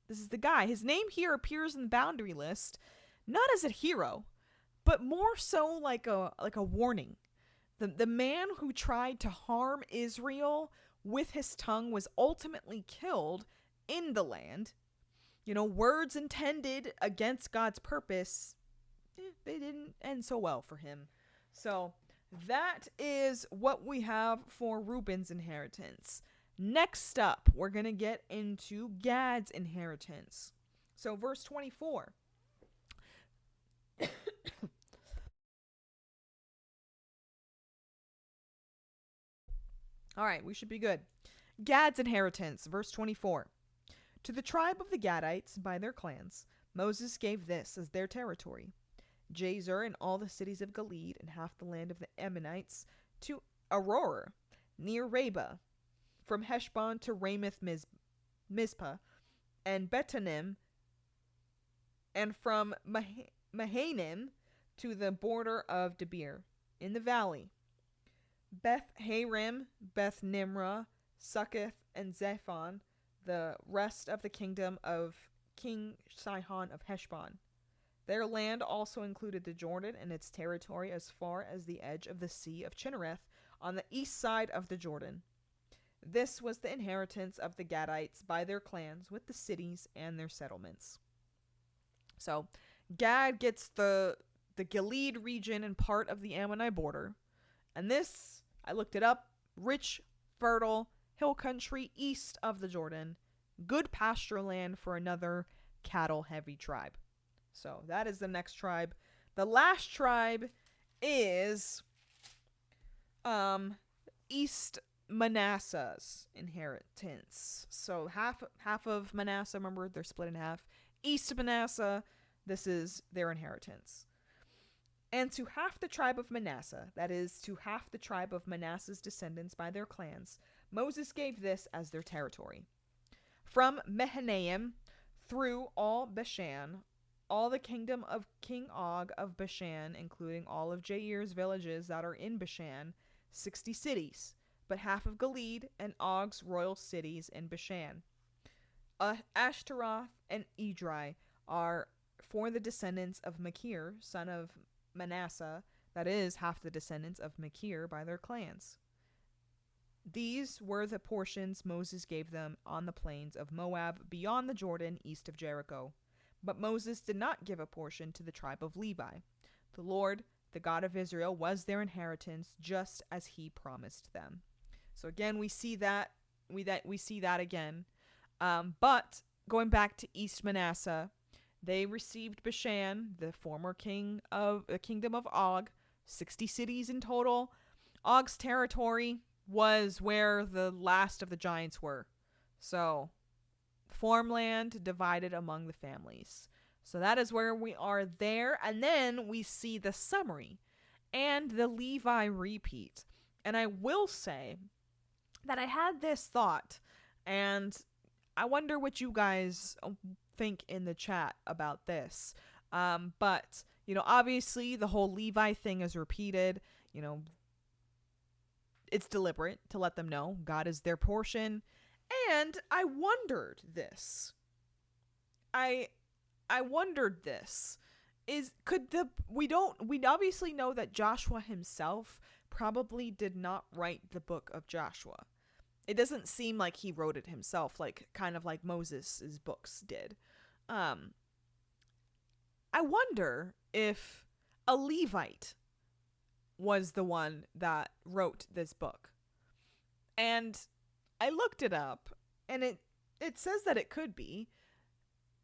This is the guy. His name here appears in the boundary list, not as a hero, but more so like a warning. The man who tried to harm Israel with his tongue was ultimately killed in the land. You know, words intended against God's purpose, they didn't end so well for him. So that is what we have for Reuben's inheritance. Next up, we're going to get into Gad's inheritance. So verse 24. All right, we should be good. Gad's inheritance, verse 24. To the tribe of the Gadites, by their clans, Moses gave this as their territory: Jazer and all the cities of Gilead and half the land of the Ammonites, to Aurora, near Reba, from Heshbon to Ramoth Mizpah, and Betanim, and from Mahanaim to the border of Debir, in the valley, Beth Harim, Beth Nimrah, Succoth, and Zephon, the rest of the kingdom of King Sihon of Heshbon. Their land also included the Jordan and its territory as far as the edge of the Sea of Chinnereth on the east side of the Jordan. This was the inheritance of the Gadites by their clans, with the cities and their settlements. So Gad gets the Gilead region and part of the Ammonite border. And this, I looked it up, rich, fertile, hill country east of the Jordan, good pasture land for another cattle-heavy tribe. So that is the next tribe. The last tribe is East Manasseh's inheritance. So half of Manasseh, remember they're split in half. East Manasseh, this is their inheritance. And to half the tribe of Manasseh, that is, to half the tribe of Manasseh's descendants by their clans, Moses gave this as their territory: from Mahanaim through all Bashan, all the kingdom of King Og of Bashan, including all of Jair's villages that are in Bashan, 60 cities, but half of Gilead and Og's royal cities in Bashan. Ashtaroth and Edrei are for the descendants of Machir, son of Manasseh, that is, half the descendants of Machir by their clans. These were the portions Moses gave them on the plains of Moab beyond the Jordan east of Jericho. But Moses did not give a portion to the tribe of Levi. The Lord, the God of Israel, was their inheritance, just as he promised them. So again, we see that again. But going back to East Manasseh, they received Bashan, the former king of the kingdom of Og, 60 cities in total. Og's territory was where the last of the giants were. So, farmland divided among the families. So that is where we are there. And then we see the summary and the Levi repeat. And I will say that I had this thought, and I wonder what you guys think in the chat about this. But, obviously the whole Levi thing is repeated. It's deliberate to let them know God is their portion. And I wondered this. I wondered this. We obviously know that Joshua himself probably did not write the book of Joshua. It doesn't seem like he wrote it himself, kind of like Moses' books did. I wonder if a Levite was the one that wrote this book. And I looked it up, and it says that it could be.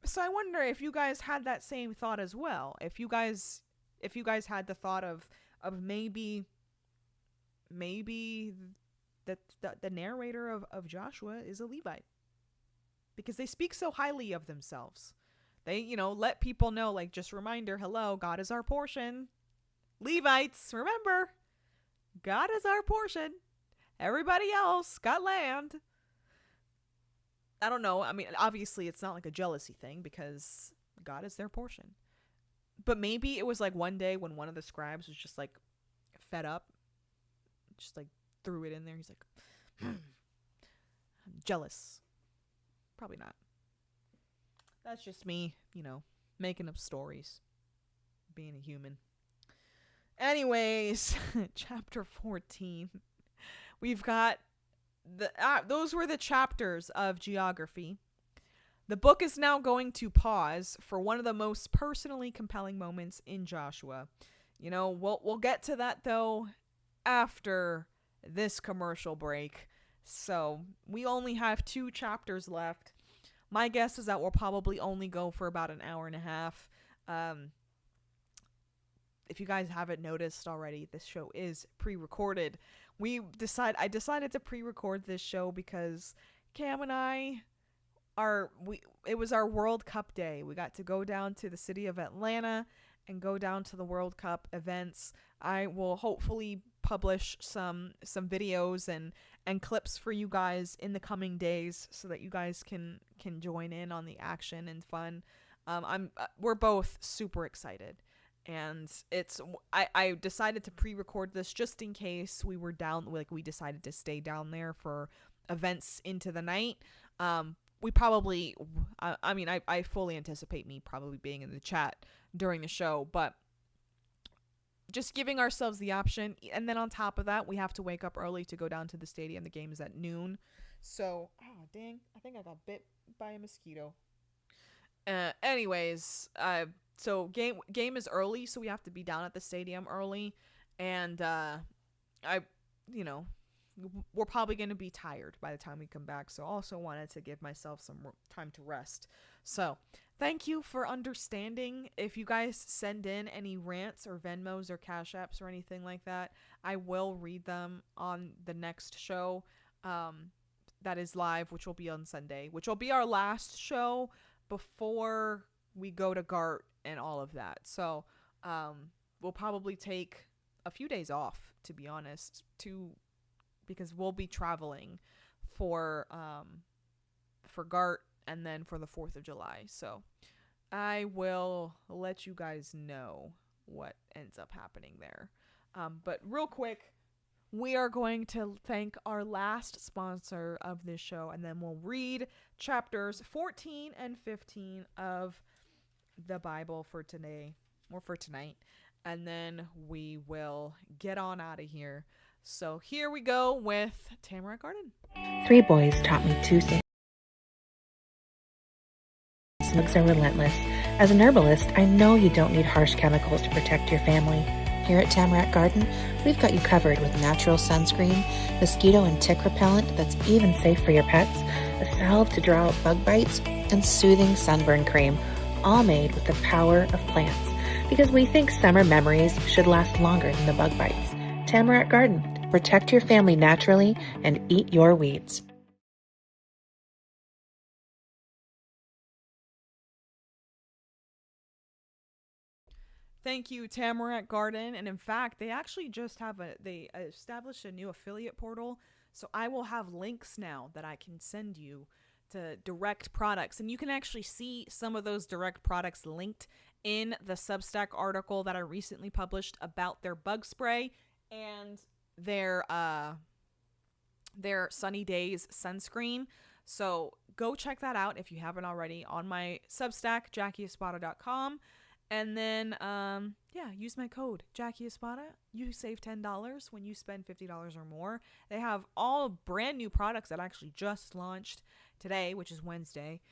So I wonder if you guys had that same thought as well. If you guys had the thought of maybe the narrator of Joshua is a Levite, because they speak so highly of themselves. They, let people know, like, just reminder, hello, God is our portion. Levites, remember, God is our portion. Everybody else got land. I don't know. I mean, obviously, it's not like a jealousy thing because God is their portion. But maybe it was like one day when one of the scribes was just like fed up, just like threw it in there. He's like, I'm jealous. Probably not. That's just me, making up stories, being a human. Anyways, chapter 14. We've got those were the chapters of geography. The book is now going to pause for one of the most personally compelling moments in Joshua. We'll get to that though after this commercial break. So we only have 2 chapters left. My guess is that we'll probably only go for about an hour and a half. If you guys haven't noticed already, this show is pre-recorded. I decided to pre-record this show because Cam and I it was our World Cup day. We got to go down to the city of Atlanta and go down to the World Cup events. I will hopefully publish some videos and clips for you guys in the coming days so that you guys can join in on the action and fun. We're both super excited, and I decided to pre-record this just in case we decided to stay down there for events into the night. We probably, I fully anticipate me probably being in the chat during the show, but just giving ourselves the option. And then on top of that, we have to wake up early to go down to the stadium. The game is at noon. So, dang, I think I got bit by a mosquito. Anyways, so game is early, so we have to be down at the stadium early. And, we're probably going to be tired by the time we come back. So also wanted to give myself some time to rest. So thank you for understanding. If you guys send in any rants or Venmos or Cash Apps or anything like that, I will read them on the next show that is live, which will be on Sunday, which will be our last show before we go to GART and all of that. So we'll probably take a few days off, to be honest, because we'll be traveling for GART and then for the 4th of July. So I will let you guys know what ends up happening there. But real quick, we are going to thank our last sponsor of this show, and then we'll read chapters 14 and 15 of the Bible for today, or for tonight, and then we will get on out of here. So here we go with Tamarack Garden. 3 boys taught me 2 things. Slugs are relentless. As an herbalist, I know you don't need harsh chemicals to protect your family. Here at Tamarack Garden, we've got you covered with natural sunscreen, mosquito and tick repellent that's even safe for your pets, a salve to draw out bug bites, and soothing sunburn cream, all made with the power of plants. Because we think summer memories should last longer than the bug bites. Tamarack Garden. Protect your family naturally and eat your weeds. Thank you, Tamarack Garden. And in fact, they actually just they established a new affiliate portal. So I will have links now that I can send you to direct products. And you can actually see some of those direct products linked in the Substack article that I recently published about their bug spray and their Sunny Days sunscreen. So go check that out if you haven't already on my Substack, JackieEspada.com. And then, use my code, JackieEspada. You save $10 when you spend $50 or more. They have all brand new products that actually just launched today, which is Wednesday.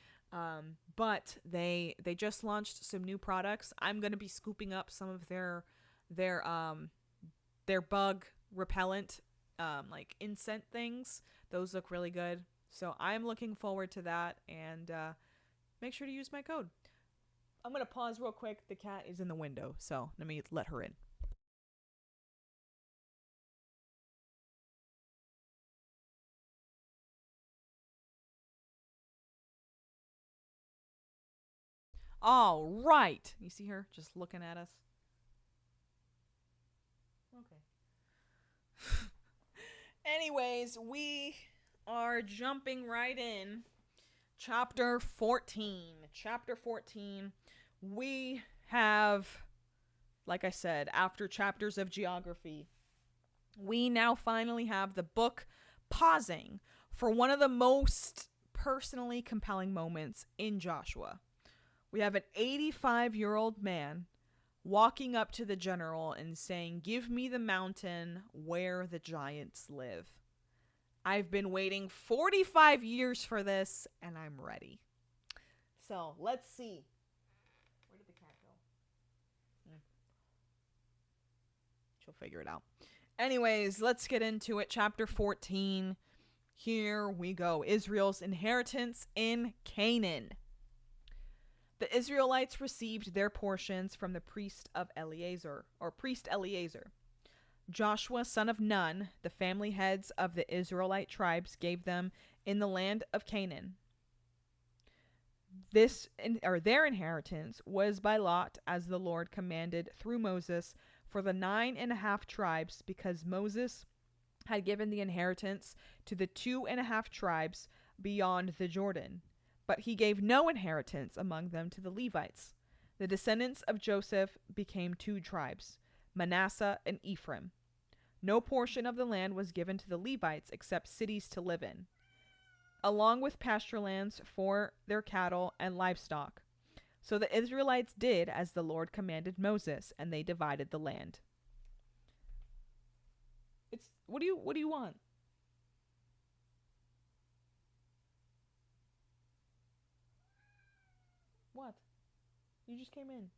But they just launched some new products. I'm going to be scooping up some of their bug repellent, like insect things Those look really good. So I'm looking forward to that, and make sure to use my code. I'm going to pause real quick. The cat is in the window, so let me let her in. All right. You see her just looking at us? Okay. Anyways, we are jumping right in. Chapter 14. Chapter 14. We have, like I said, after chapters of geography, we now finally have the book pausing for one of the most personally compelling moments in Joshua. We have an 85-year-old man walking up to the general and saying, "Give me the mountain where the giants live. I've been waiting 45 years for this, and I'm ready." So, let's see. Where did the cat go? She'll figure it out. Anyways, let's get into it. Chapter 14. Here we go. Israel's inheritance in Canaan. The Israelites received their portions from the priest Eleazar. Joshua, son of Nun, the family heads of the Israelite tribes, gave them in the land of Canaan. Their inheritance was by lot, as the Lord commanded through Moses, for the 9.5 tribes, because Moses had given the inheritance to the 2.5 tribes beyond the Jordan. But he gave no inheritance among them to the Levites. The descendants of Joseph became 2 tribes, Manasseh and Ephraim. No portion of the land was given to the Levites except cities to live in, along with pasture lands for their cattle and livestock. So the Israelites did as the Lord commanded Moses, and they divided the land. What do you want? What? You just came in.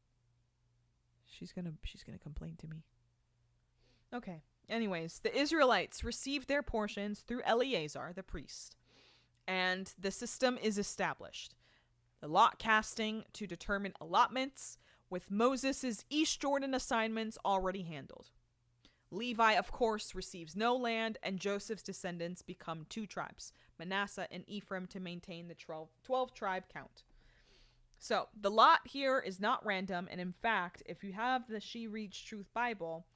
She's gonna complain to me. Okay. Anyways, the Israelites received their portions through Eleazar, the priest, and the system is established. The lot casting to determine allotments, with Moses' East Jordan assignments already handled. Levi, of course, receives no land, and Joseph's descendants become 2 tribes, Manasseh and Ephraim, to maintain the 12 tribe count. So, the lot here is not random, and in fact, if you have the She Reads Truth Bible,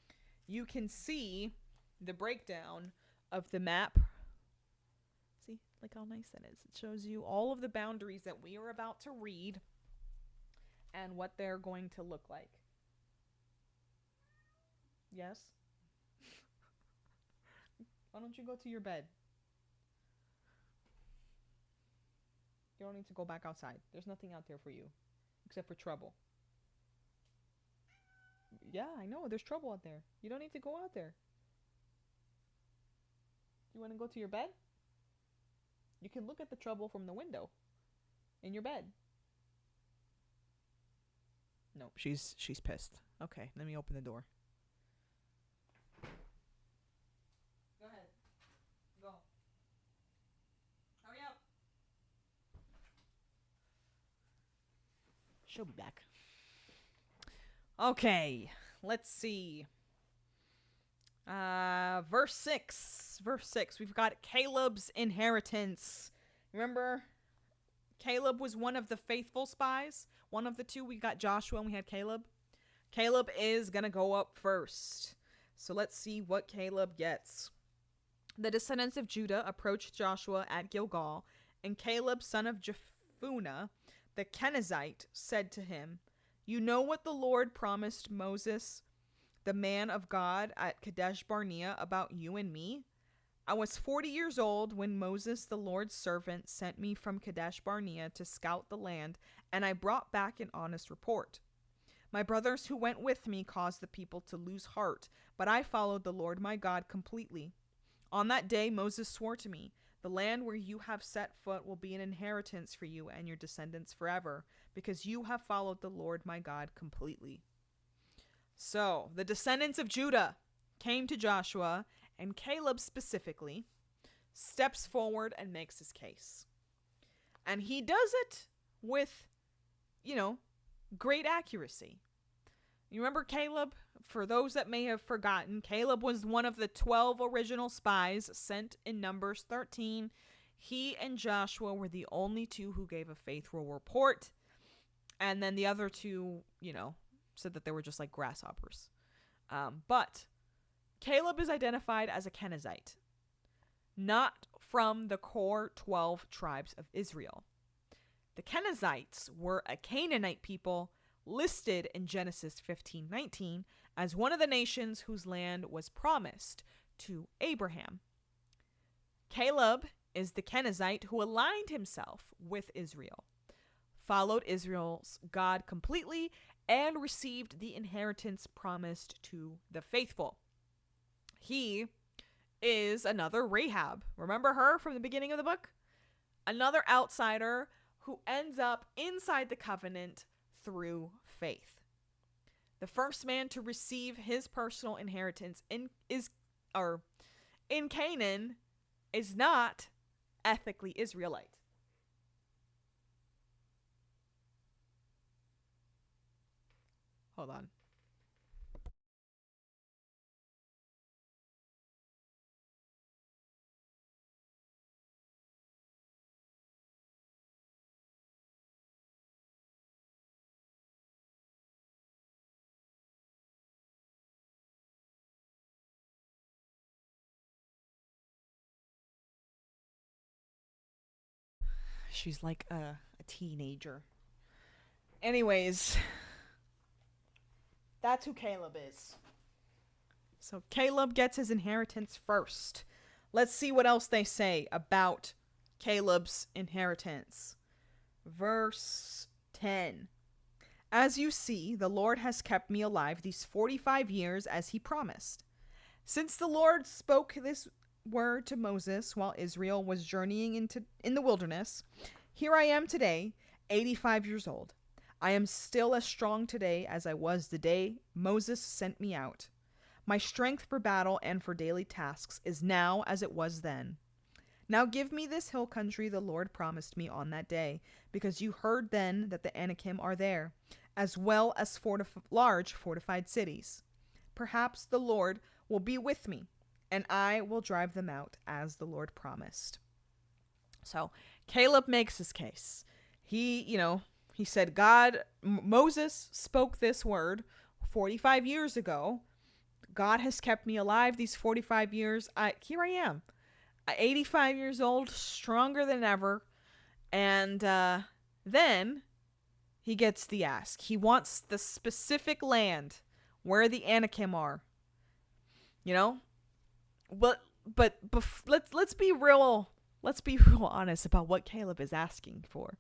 you can see the breakdown of the map. See, like how nice that is. It shows you all of the boundaries that we are about to read and what they're going to look like. Yes? Why don't you go to your bed? You don't need to go back outside. There's nothing out there for you except for trouble. Yeah, I know. There's trouble out there. You don't need to go out there. You want to go to your bed? You can look at the trouble from the window in your bed. Nope, she's pissed. Okay, let me open the door. Go ahead. Go. Hurry up. She'll be back. Okay, let's see. Verse 6. We've got Caleb's inheritance. Remember, Caleb was one of the faithful spies. One of the 2. We got Joshua and we had Caleb. Caleb is going to go up first. So let's see what Caleb gets. The descendants of Judah approached Joshua at Gilgal, and Caleb, son of Jephunneh, the Kenizzite, said to him, "You know what the Lord promised Moses, the man of God, at Kadesh Barnea about you and me? I was 40 years old when Moses, the Lord's servant, sent me from Kadesh Barnea to scout the land, and I brought back an honest report. My brothers who went with me caused the people to lose heart, but I followed the Lord my God completely. On that day Moses swore to me, 'The land where you have set foot will be an inheritance for you and your descendants forever, because you have followed the Lord my God completely.'" So, the descendants of Judah came to Joshua, and Caleb specifically, steps forward and makes his case. And he does it with, great accuracy. You remember Caleb? For those that may have forgotten, Caleb was one of the 12 original spies sent in Numbers 13. He and Joshua were the only two who gave a faithful report. And then the other two, said that they were just like grasshoppers. But Caleb is identified as a Kenizzite, not from the core 12 tribes of Israel. The Kenizzites were a Canaanite people listed in Genesis 15:19 as one of the nations whose land was promised to Abraham. Caleb is the Kenizzite who aligned himself with Israel, followed Israel's God completely, and received the inheritance promised to the faithful. He is another Rahab. Remember her from the beginning of the book? Another outsider who ends up inside the covenant through faith. The first man to receive his personal inheritance in Canaan is not ethically Israelite. Hold on. She's like a teenager. Anyways, that's who Caleb is. So Caleb gets his inheritance first. Let's see what else they say about Caleb's inheritance. Verse 10. As you see, the Lord has kept me alive these 45 years as he promised. Since the Lord spoke this word to Moses while Israel was journeying in the wilderness, here I am today, 85 years old. I am still as strong today as I was the day Moses sent me out. My strength for battle and for daily tasks is now as it was then. Now give me this hill country the Lord promised me on that day, because you heard then that the Anakim are there, as well as large fortified cities. Perhaps the Lord will be with me, and I will drive them out as the Lord promised. So Caleb makes his case. He said, Moses spoke this word 45 years ago. God has kept me alive these 45 years. Here I am, 85 years old, stronger than ever. And then he gets the ask. He wants the specific land where the Anakim are. But let's be real. Let's be real honest about what Caleb is asking for.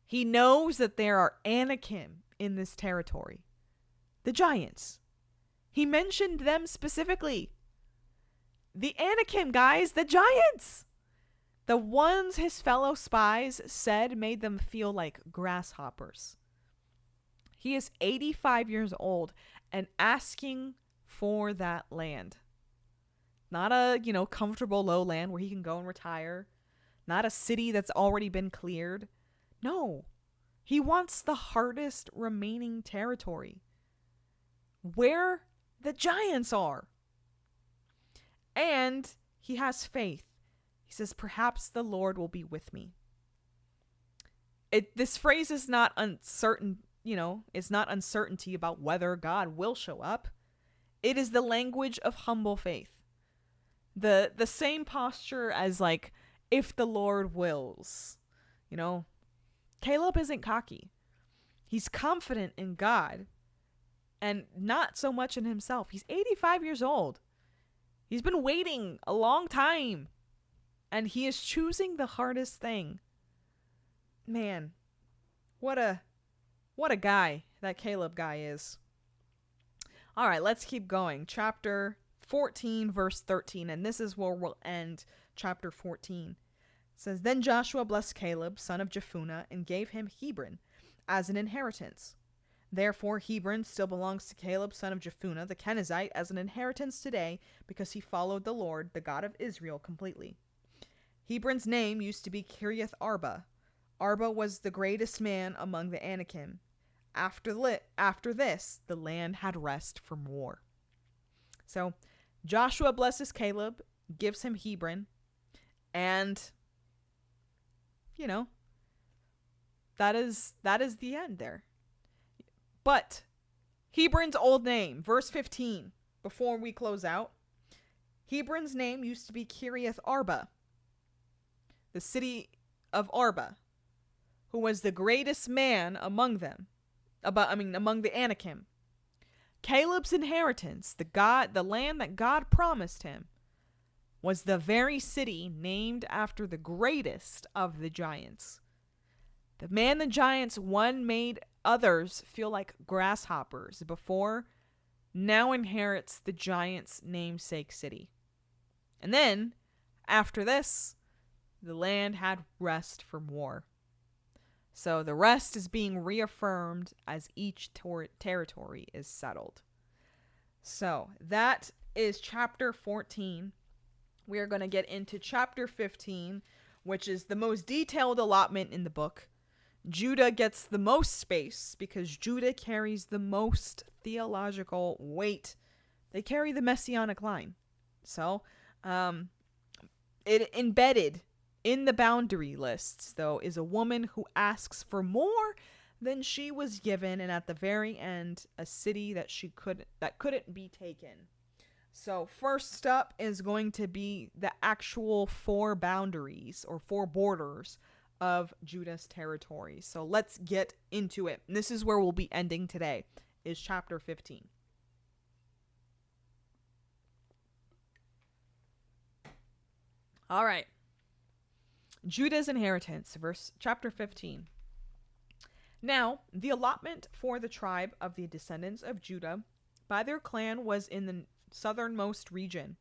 He knows that there are Anakim in this territory. The giants. He mentioned them specifically. The Anakim, guys, the giants. The ones his fellow spies said made them feel like grasshoppers. He is 85 years old and asking for that land. Not a, comfortable lowland where he can go and retire. Not a city that's already been cleared. No. He wants the hardest remaining territory, where the giants are. And he has faith. He says, perhaps the Lord will be with me. This phrase is not uncertain, it's not uncertainty about whether God will show up. It is the language of humble faith. The same posture as like, if the Lord wills. Caleb isn't cocky. He's confident in God and not so much in himself. He's 85 years old. He's been waiting a long time and he is choosing the hardest thing. Man, what a guy that Caleb guy is. All right, let's keep going. Chapter 14, verse 13, and this is where we'll end chapter 14. It says, Then Joshua blessed Caleb, son of Jephunneh, and gave him Hebron as an inheritance. Therefore Hebron still belongs to Caleb, son of Jephunneh, the Kenizzite, as an inheritance today, because he followed the Lord, the God of Israel, completely. Hebron's name used to be Kiriath Arba. Arba was the greatest man among the Anakim. After this, the land had rest from war. So Joshua blesses Caleb, gives him Hebron, and that is the end there. But Hebron's old name, verse 15, before we close out. Hebron's name used to be Kiriath Arba, the city of Arba, who was the greatest man among them, among the Anakim. Caleb's inheritance, the land that God promised him, was the very city named after the greatest of the giants. The man the giants one made others feel like grasshoppers before now inherits the giants' namesake city. And then, after this, the land had rest from war. So the rest is being reaffirmed as each territory is settled. So that is chapter 14. We are going to get into chapter 15, which is the most detailed allotment in the book. Judah gets the most space because Judah carries the most theological weight. They carry the messianic line. So, it embedded in the boundary lists, though, is a woman who asks for more than she was given, and at the very end, a city that couldn't be taken. So first up is going to be the actual 4 boundaries or 4 borders of Judah's territory. So let's get into it. And this is where we'll be ending today, is chapter 15. All right. Judah's inheritance, chapter 15. Now, the allotment for the tribe of the descendants of Judah by their clan was in the southernmost region,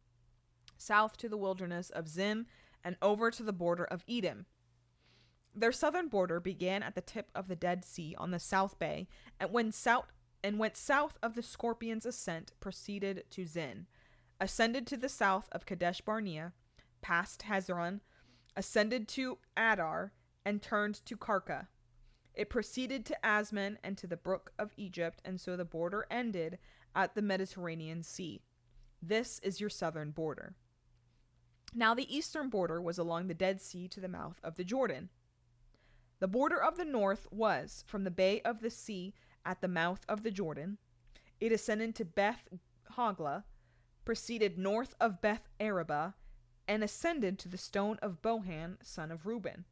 south to the wilderness of Zin and over to the border of Edom. Their southern border began at the tip of the Dead Sea on the South Bay and went south of the Scorpion's Ascent, proceeded to Zin, ascended to the south of Kadesh Barnea, passed Hezron, ascended to Adar, and turned to Karka. It proceeded to Asman and to the brook of Egypt, and so the border ended at the Mediterranean Sea. This is your southern border. Now the eastern border was along the Dead Sea to the mouth of the Jordan. The border of the north was from the Bay of the Sea at the mouth of the Jordan. It ascended to Beth Hogla, proceeded north of Beth Araba, and ascended to the stone of Bohan, son of Reuben.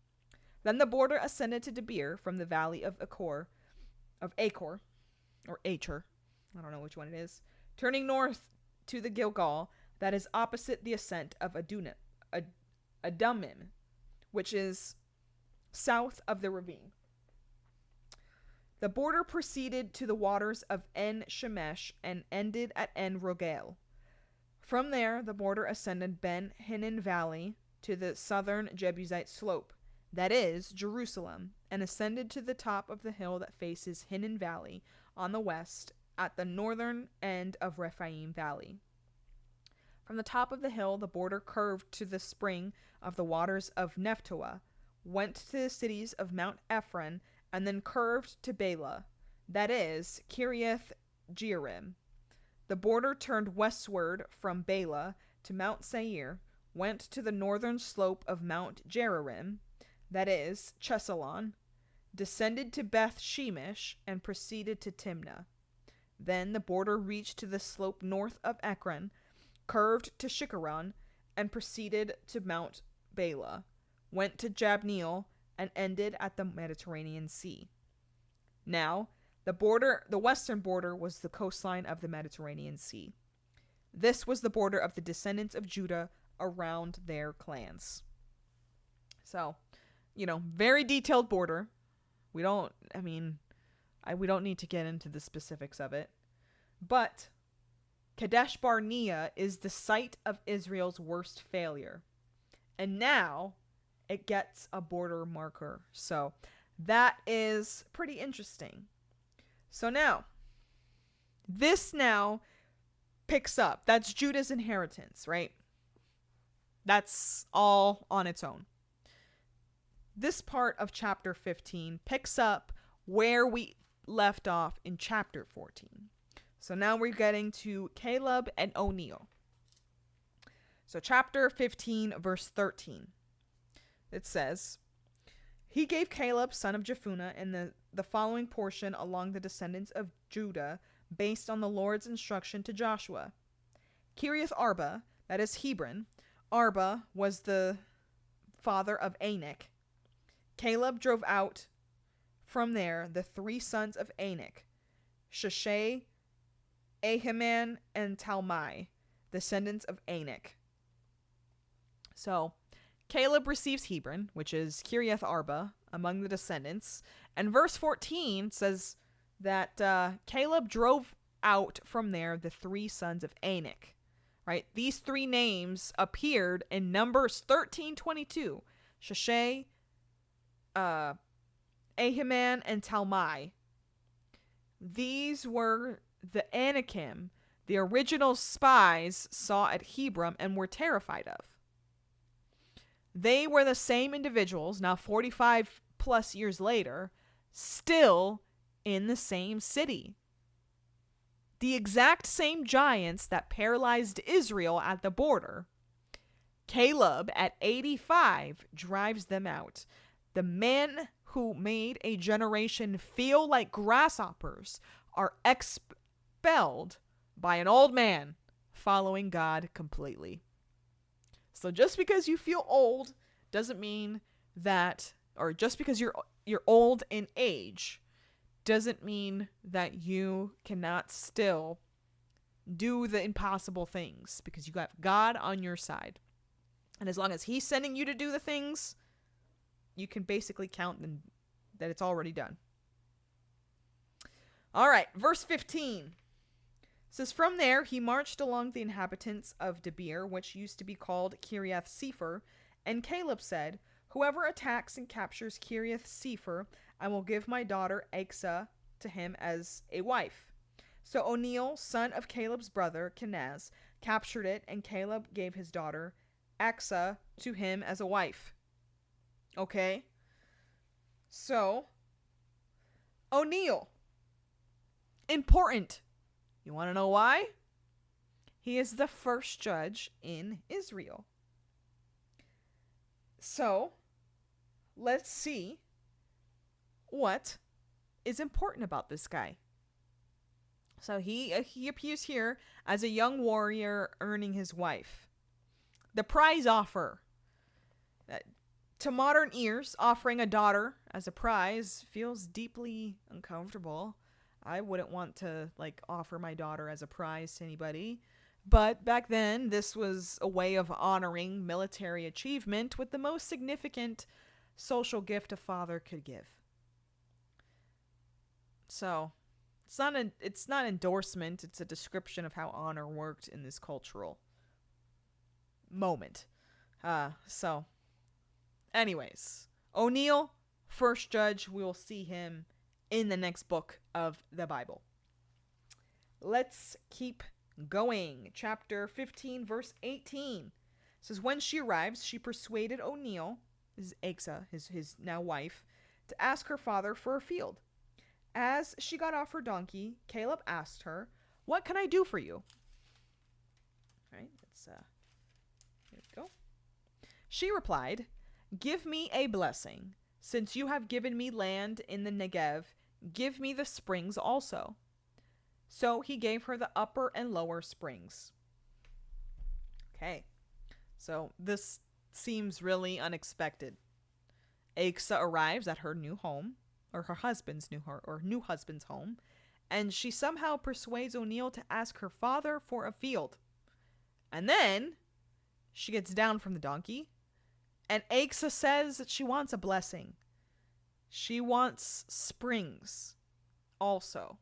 Then the border ascended to Debir from the valley of Achor, or Acher, I don't know which one it is, turning north to the Gilgal that is opposite the ascent of Adumim, which is south of the ravine. The border proceeded to the waters of En Shemesh and ended at En Rogel. From there, the border ascended Ben Hinnom Valley to the southern Jebusite slope, that is, Jerusalem, and ascended to the top of the hill that faces Hinnom Valley on the west at the northern end of Rephaim Valley. From the top of the hill, the border curved to the spring of the waters of Nephtoah, went to the cities of Mount Ephron, and then curved to Bela, that is, Kiriath Jearim. The border turned westward from Bela to Mount Seir, went to the northern slope of Mount Jearim, that is, Chesalon, descended to Beth Shemesh, and proceeded to Timnah. Then the border reached to the slope north of Ekron, curved to Shikharon, and proceeded to Mount Bela, went to Jabneel, and ended at the Mediterranean Sea. Now, the western border was the coastline of the Mediterranean Sea. This was the border of the descendants of Judah around their clans. So, very detailed border. We don't need to get into the specifics of it. But Kadesh Barnea is the site of Israel's worst failure. And now it gets a border marker. So that is pretty interesting. So this now picks up. That's Judah's inheritance, right? That's all on its own. This part of chapter 15 picks up where we left off in chapter 14. So now we're getting to Caleb and O'Neill. So chapter 15, verse 13. It says, He gave Caleb, son of Jephunneh, and the following portion along the descendants of Judah, based on the Lord's instruction to Joshua. Kiriath Arba, that is Hebron. Arba was the father of Anak. Caleb drove out from there the 3 sons of Anak, Sheshai, Ahiman, and Talmai, descendants of Anak. So, Caleb receives Hebron, which is Kiriath Arba, among the descendants. And verse 14 says that Caleb drove out from there the 3 sons of Anak. Right? These 3 names appeared in Numbers 13:22. Sheshai, Ahiman, and Talmai. These were the Anakim the original spies saw at Hebron and were terrified of. They were the same individuals, now 45 plus years later, still in the same city. The exact same giants that paralyzed Israel at the border. Caleb, at 85, drives them out. The men who made a generation feel like grasshoppers are expelled by an old man following God completely. So just because you feel old doesn't mean that, or just because you're old in age doesn't mean that you cannot still do the impossible things, because you got God on your side. And as long as he's sending you to do the things, you can basically count that it's already done. All right, verse 15 says, From there he marched along the inhabitants of Debir, which used to be called Kiriath Sepher, and Caleb said, Whoever attacks and captures Kiriath Sepher, I will give my daughter Achsah to him as a wife. So O'Neill, son of Caleb's brother Kenaz, captured it, and Caleb gave his daughter Achsah to him as a wife. Okay? So, O'Neill. Important. You want to know why? He is the first judge in Israel. So, let's see what is important about this guy. So he appears here as a young warrior earning his wife. The prize offer. To modern ears, offering a daughter as a prize feels deeply uncomfortable. I wouldn't want to offer my daughter as a prize to anybody. But back then, this was a way of honoring military achievement with the most significant social gift a father could give. So, it's not endorsement, it's a description of how honor worked in this cultural moment. Anyways, O'Neill, first judge, we will see him in the next book of the Bible. Let's keep going. Chapter 15, verse 18 says, When she arrives, she persuaded O'Neill, this is Achsah, his now wife, to ask her father for a field. As she got off her donkey, Caleb asked her, What can I do for you? All right, here we go. She replied, Give me a blessing. Since you have given me land in the Negev, give me the springs also. So he gave her the upper and lower springs. Okay, so this seems really unexpected. Achsah arrives at her new home, or her husband's new husband's home, and she somehow persuades O'Neill to ask her father for a field. And then she gets down from the donkey, and Achsah says that she wants a blessing. She wants springs also.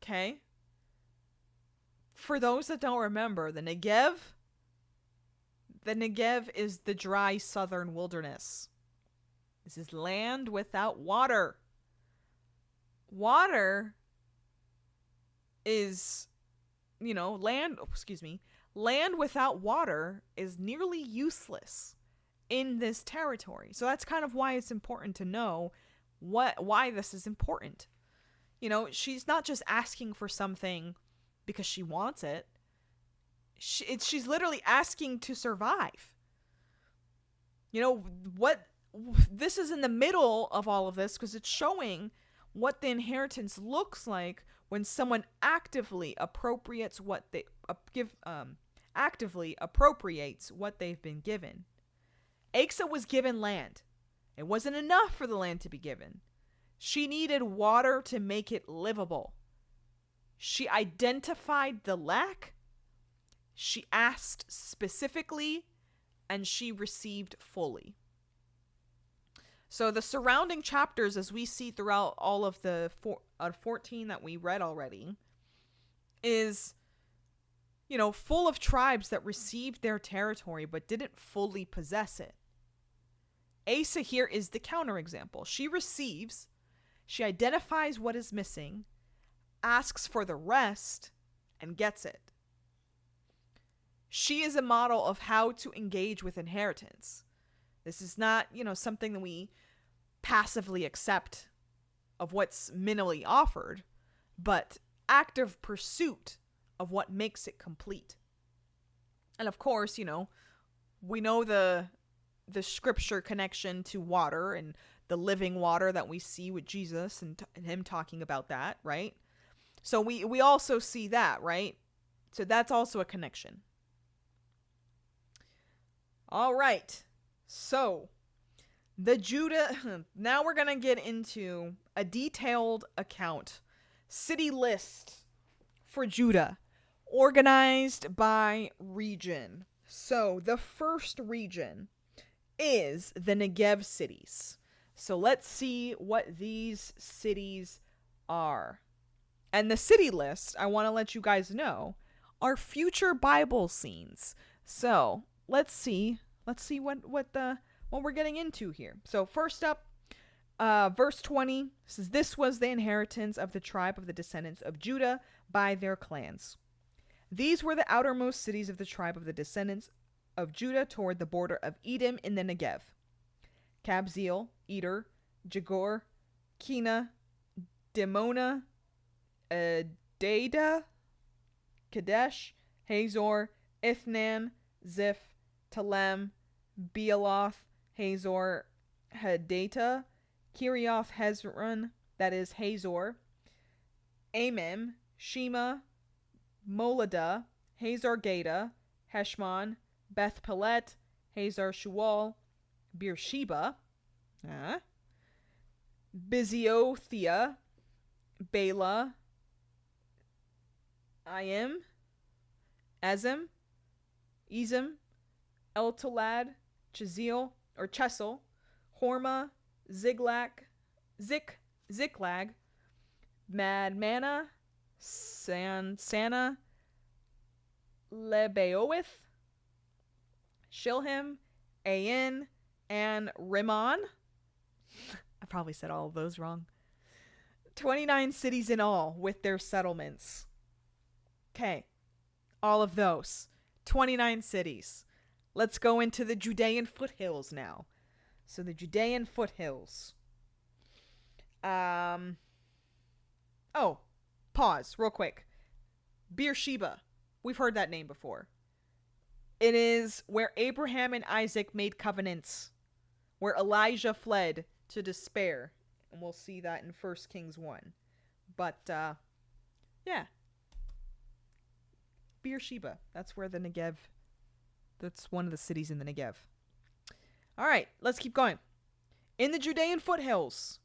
Okay? For those that don't remember, the Negev is the dry southern wilderness. This is land without water. Water is, land land without water is nearly useless in this territory. So that's kind of why it's important to know why this is important. You know, she's not just asking for something because she wants it. She's literally asking to survive. You know, this is in the middle of all of this because it's showing what the inheritance looks like when someone actively appropriates what they appropriates what they've been given. Asa was given land. It wasn't enough for the land to be given. She needed water to make it livable. She identified the lack. She asked specifically, and she received fully. So the surrounding chapters, as we see throughout all of the 14 that we read already, is, you know, full of tribes that received their territory but didn't fully possess it. Asa here is the counterexample. She receives, she identifies what is missing, asks for the rest, and gets it. She is a model of how to engage with inheritance. This is not, you know, something that we passively accept of what's minimally offered, but active pursuit of what makes it complete. And of course, you know, we know the scripture connection to water and the living water that we see with Jesus and him talking about that, right? So we also see that, right? So that's also a connection. All right. So the Judah, now we're going to get into a detailed account, city list for Judah, organized by region. So the first region is the Negev cities. So let's see what these cities are. And the city list, I want to let you guys know, are future Bible scenes. So let's see what we're getting into here. So first up, verse 20 says, "This was the inheritance of the tribe of the descendants of Judah by their clans. These were the outermost cities of the tribe of the descendants of Judah toward the border of Edom in the Negev: Kabzeel, Eder, Jagor, Kina, Dimona, Dada, Kadesh, Hazor, Ithnan, Ziph, Telem, Bealoth, Hazor, Hadata, Kirioth Hezron, that is Hazor, Amim, Shema, Molada, Hazor Gada, Heshmon, Beth Pelet, Hazar Shual, Beersheba, Biziothia, Bela, Ayim, Ezim, Ezim, Eltolad, Chesel, Horma, Ziklag, Madmana, Sana, Lebeoith, Shilhim, Ain, and Rimmon. I probably said all of those wrong. 29 cities in all with their settlements. Okay, all of those. 29 cities. Let's go into the Judean foothills now. So the Judean foothills. Oh, pause real quick. Beersheba. We've heard that name before. It is where Abraham and Isaac made covenants, where Elijah fled to despair. And we'll see that in 1 Kings 1. But, yeah. Beersheba. That's where the Negev, that's one of the cities in the Negev. All right, let's keep going. In the Judean foothills,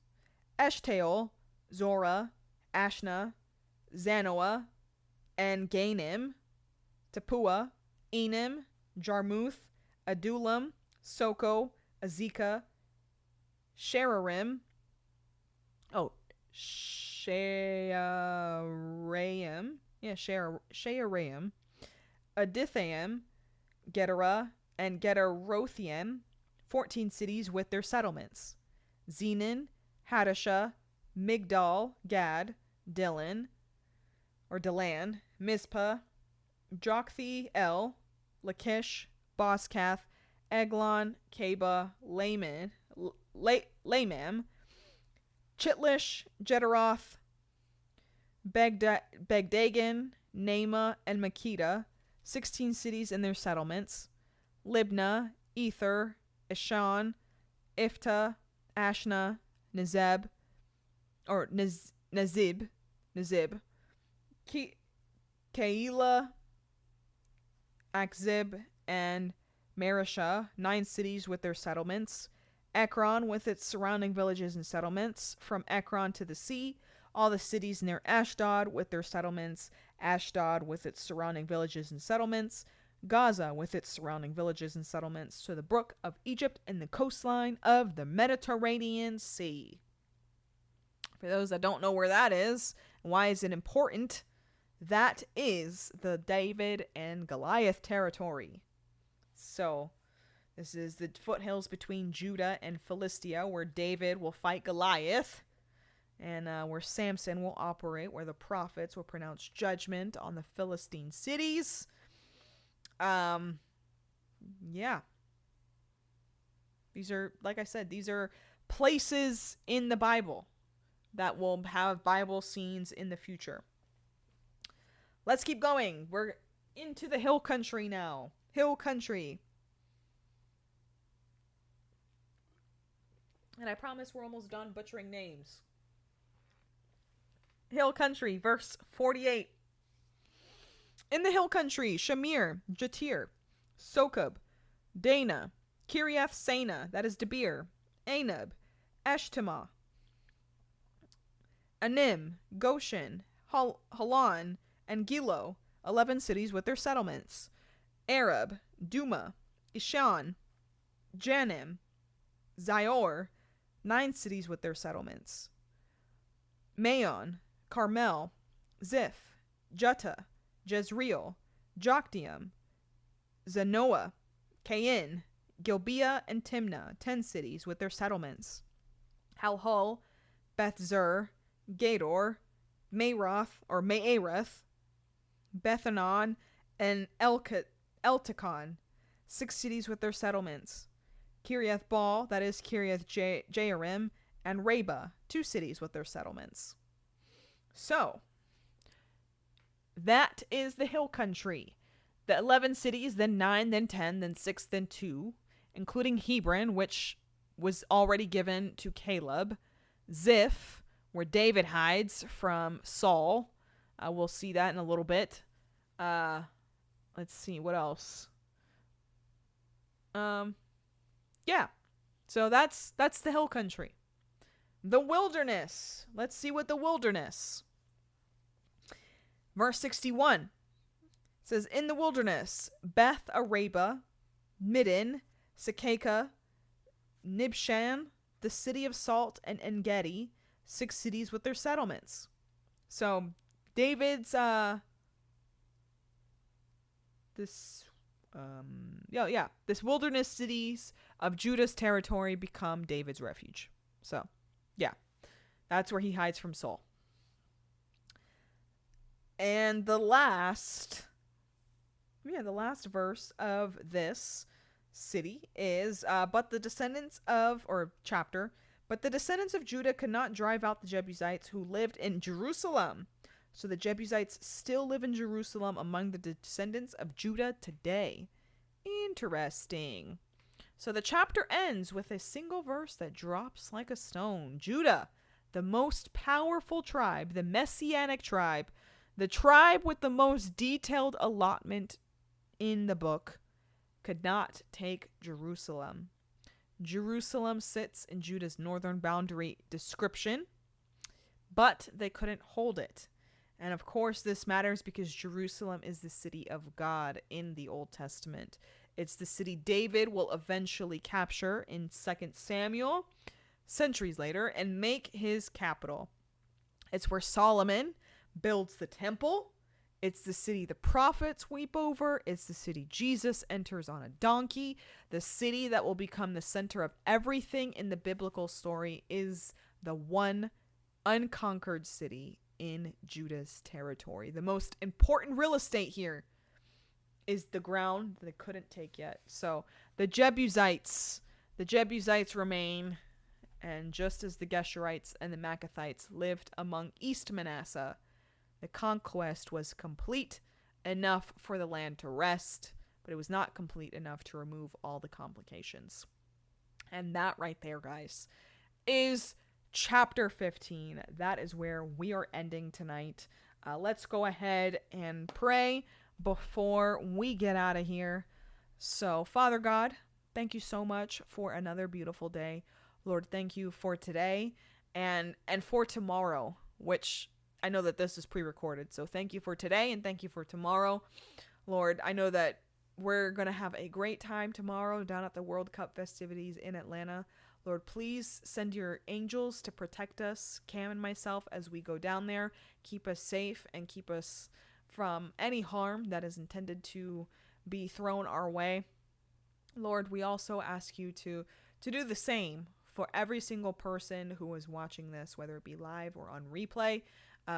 Eshtaol, Zorah, Ashna, Zanoah, and Gainim, Tapua, Enim, Jarmuth, Adullam, Soko, Azekah, Sherarim, Shearaim, Shearaim, Adithaim, Gedera, and Gederothaim, 14 cities with their settlements: Zenan, Hadashah, Migdal, Gad, Delan, Mizpah, Joktheel, Lachish, Boscath, Eglon, Kaba, Lamam, Chitlish, Jederoth, Begdagan, Nama, and Makeda, 16 cities and their settlements, Libnah, Ether, Ishan, Ifta, Ashna, Nazib, Keilah, Akzib, and Marishah, 9 cities with their settlements, Ekron with its surrounding villages and settlements, from Ekron to the sea, all the cities near Ashdod with their settlements, Ashdod with its surrounding villages and settlements, Gaza with its surrounding villages and settlements, to the brook of Egypt and the coastline of the Mediterranean Sea. For those that don't know where that is, and why is it important, that is the David and Goliath territory. So, this is the foothills between Judah and Philistia, where David will fight Goliath, and where Samson will operate, where the prophets will pronounce judgment on the Philistine cities. Yeah. These are, like I said, these are places in the Bible that will have Bible scenes in the future. Let's keep going. We're into the hill country now. Hill country. And I promise we're almost done butchering names. Hill country, verse 48. In the hill country, Shamir, Jatir, Sokab, Dana, Kiriath Sana, that is Debir, Anab, Eshtemoa, Anim, Goshen, Halan, and Gilo, 11 cities with their settlements, Arab, Duma, Ishan, Janim, Zior, 9 cities with their settlements, Maon, Carmel, Ziph, Jutta, Jezreel, Jokdeam, Zanoah, Cain, Gilbeah, and Timnah, 10 cities with their settlements, Halhul, Bethzer, Gedor, Maaroth, Bethanon, and Eltekon, 6 cities with their settlements, Kiriath Baal, that is Kiriath Jearim, and Reba, 2 cities with their settlements. So, that is the hill country. The 11 cities, then 9, then 10, then 6, then 2, including Hebron, which was already given to Caleb, Ziph, where David hides from Saul. We'll see that in a little bit. Let's see, what else? Yeah. So that's the hill country. The wilderness. Let's see what the wilderness. Verse 61 says, in the wilderness, Beth Araba, Middin, Sekaka, Nibshan, the city of salt, and En-Gedi, 6 cities with their settlements. So David's this wilderness cities of Judah's territory become David's refuge. So yeah, that's where he hides from Saul. And the last verse of this city is, but the descendants of Judah could not drive out the Jebusites who lived in Jerusalem. So the Jebusites still live in Jerusalem among the descendants of Judah today. Interesting. So the chapter ends with a single verse that drops like a stone. Judah, the most powerful tribe, the messianic tribe, the tribe with the most detailed allotment in the book, could not take Jerusalem. Jerusalem sits in Judah's northern boundary description, but they couldn't hold it. And of course, this matters because Jerusalem is the city of God in the Old Testament. It's the city David will eventually capture in 2 Samuel, centuries later, and make his capital. It's where Solomon builds the temple. It's the city the prophets weep over. It's the city Jesus enters on a donkey. The city that will become the center of everything in the biblical story is the one unconquered city in Judah's territory. The most important real estate here is the ground they couldn't take yet. So the Jebusites remain, and just as the Geshurites and the Maccathites lived among East Manasseh, the conquest was complete enough for the land to rest, but it was not complete enough to remove all the complications. And that right there, guys, is chapter 15. That is where we are ending tonight. Let's go ahead and pray before we get out of here. So, Father God, thank you so much for another beautiful day. Lord, thank you for today and for tomorrow, which I know that this is pre-recorded. So thank you for today and thank you for tomorrow. Lord, I know that we're going to have a great time tomorrow down at the World Cup festivities in Atlanta. Lord, please send your angels to protect us, Cam and myself, as we go down there. Keep us safe and keep us from any harm that is intended to be thrown our way. Lord, we also ask you to do the same for every single person who is watching this, whether it be live or on replay.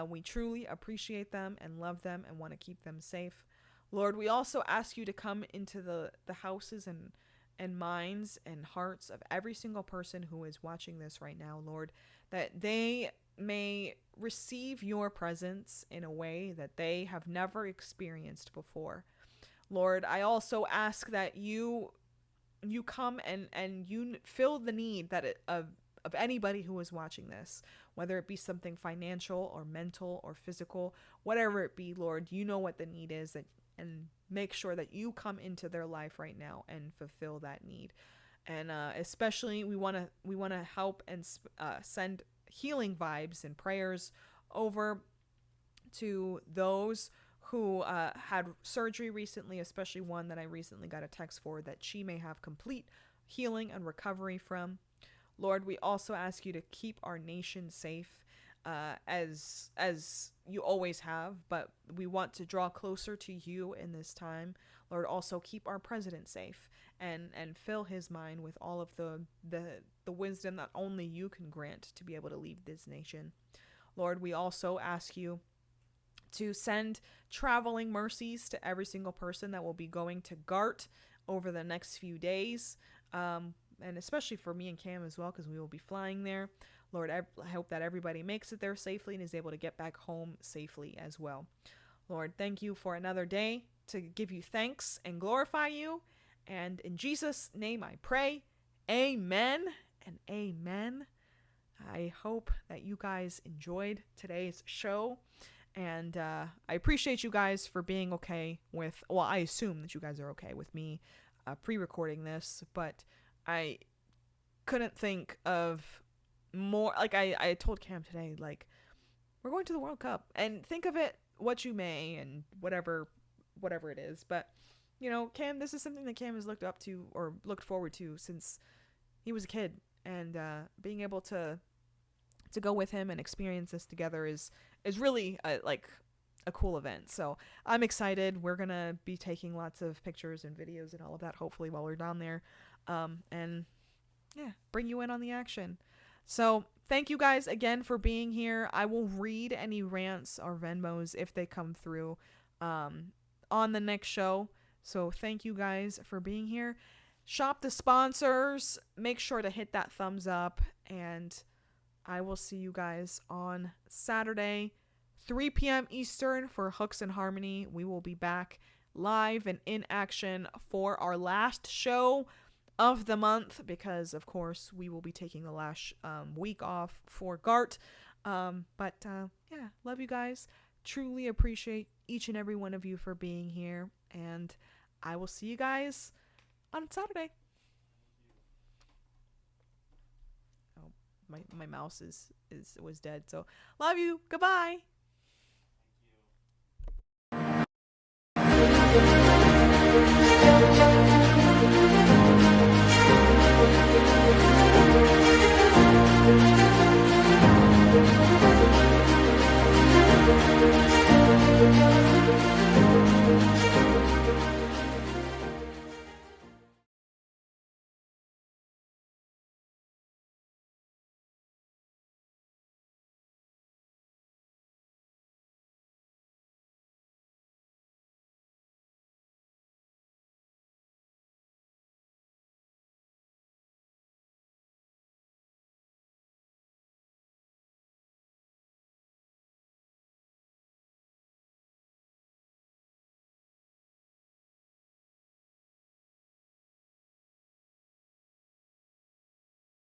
We truly appreciate them and love them and want to keep them safe. Lord, we also ask you to come into the houses and minds and hearts of every single person who is watching this right now, Lord, that they may receive your presence in a way that they have never experienced before. Lord, I also ask that you come and you fill the need of anybody who is watching this, whether it be something financial or mental or physical, whatever it be, Lord, you know what the need is, and make sure that you come into their life right now and fulfill that need. And especially we want to help and send healing vibes and prayers over to those who had surgery recently, especially one that I recently got a text for that she may have complete healing and recovery from. Lord, we also ask you to keep our nation safe, as you always have, but we want to draw closer to you in this time. Lord, also keep our president safe and fill his mind with all of the wisdom that only you can grant to be able to lead this nation. Lord, we also ask you to send traveling mercies to every single person that will be going to GART over the next few days, and especially for me and Cam as well, because we will be flying there. Lord, I hope that everybody makes it there safely and is able to get back home safely as well. Lord, thank you for another day to give you thanks and glorify you. And in Jesus' name I pray, amen and amen. I hope that you guys enjoyed today's show. And I appreciate you guys for being okay with, well, I assume that you guys are okay with me pre-recording this, but I couldn't think of more. Like I told Cam today, like, we're going to the World Cup, and think of it what you may, and whatever it is. But, you know, Cam, this is something that Cam has looked up to or looked forward to since he was a kid, and being able to go with him and experience this together is really like a cool event. So I'm excited. We're gonna be taking lots of pictures and videos and all of that, hopefully, while we're down there, and yeah, bring you in on the action. So thank you guys again for being here. I will read any rants or Venmos if they come through on the next show. So thank you guys for being here. Shop the sponsors. Make sure to hit that thumbs up, and I will see you guys on Saturday, 3 p.m. Eastern for Hooks and Harmony. We will be back live and in action for our last show of the month, because, of course, we will be taking the last week off for GART. But yeah, love you guys. Truly appreciate each and every one of you for being here. And I will see you guys on Saturday. My mouse was dead. So love you. Goodbye. Thank you.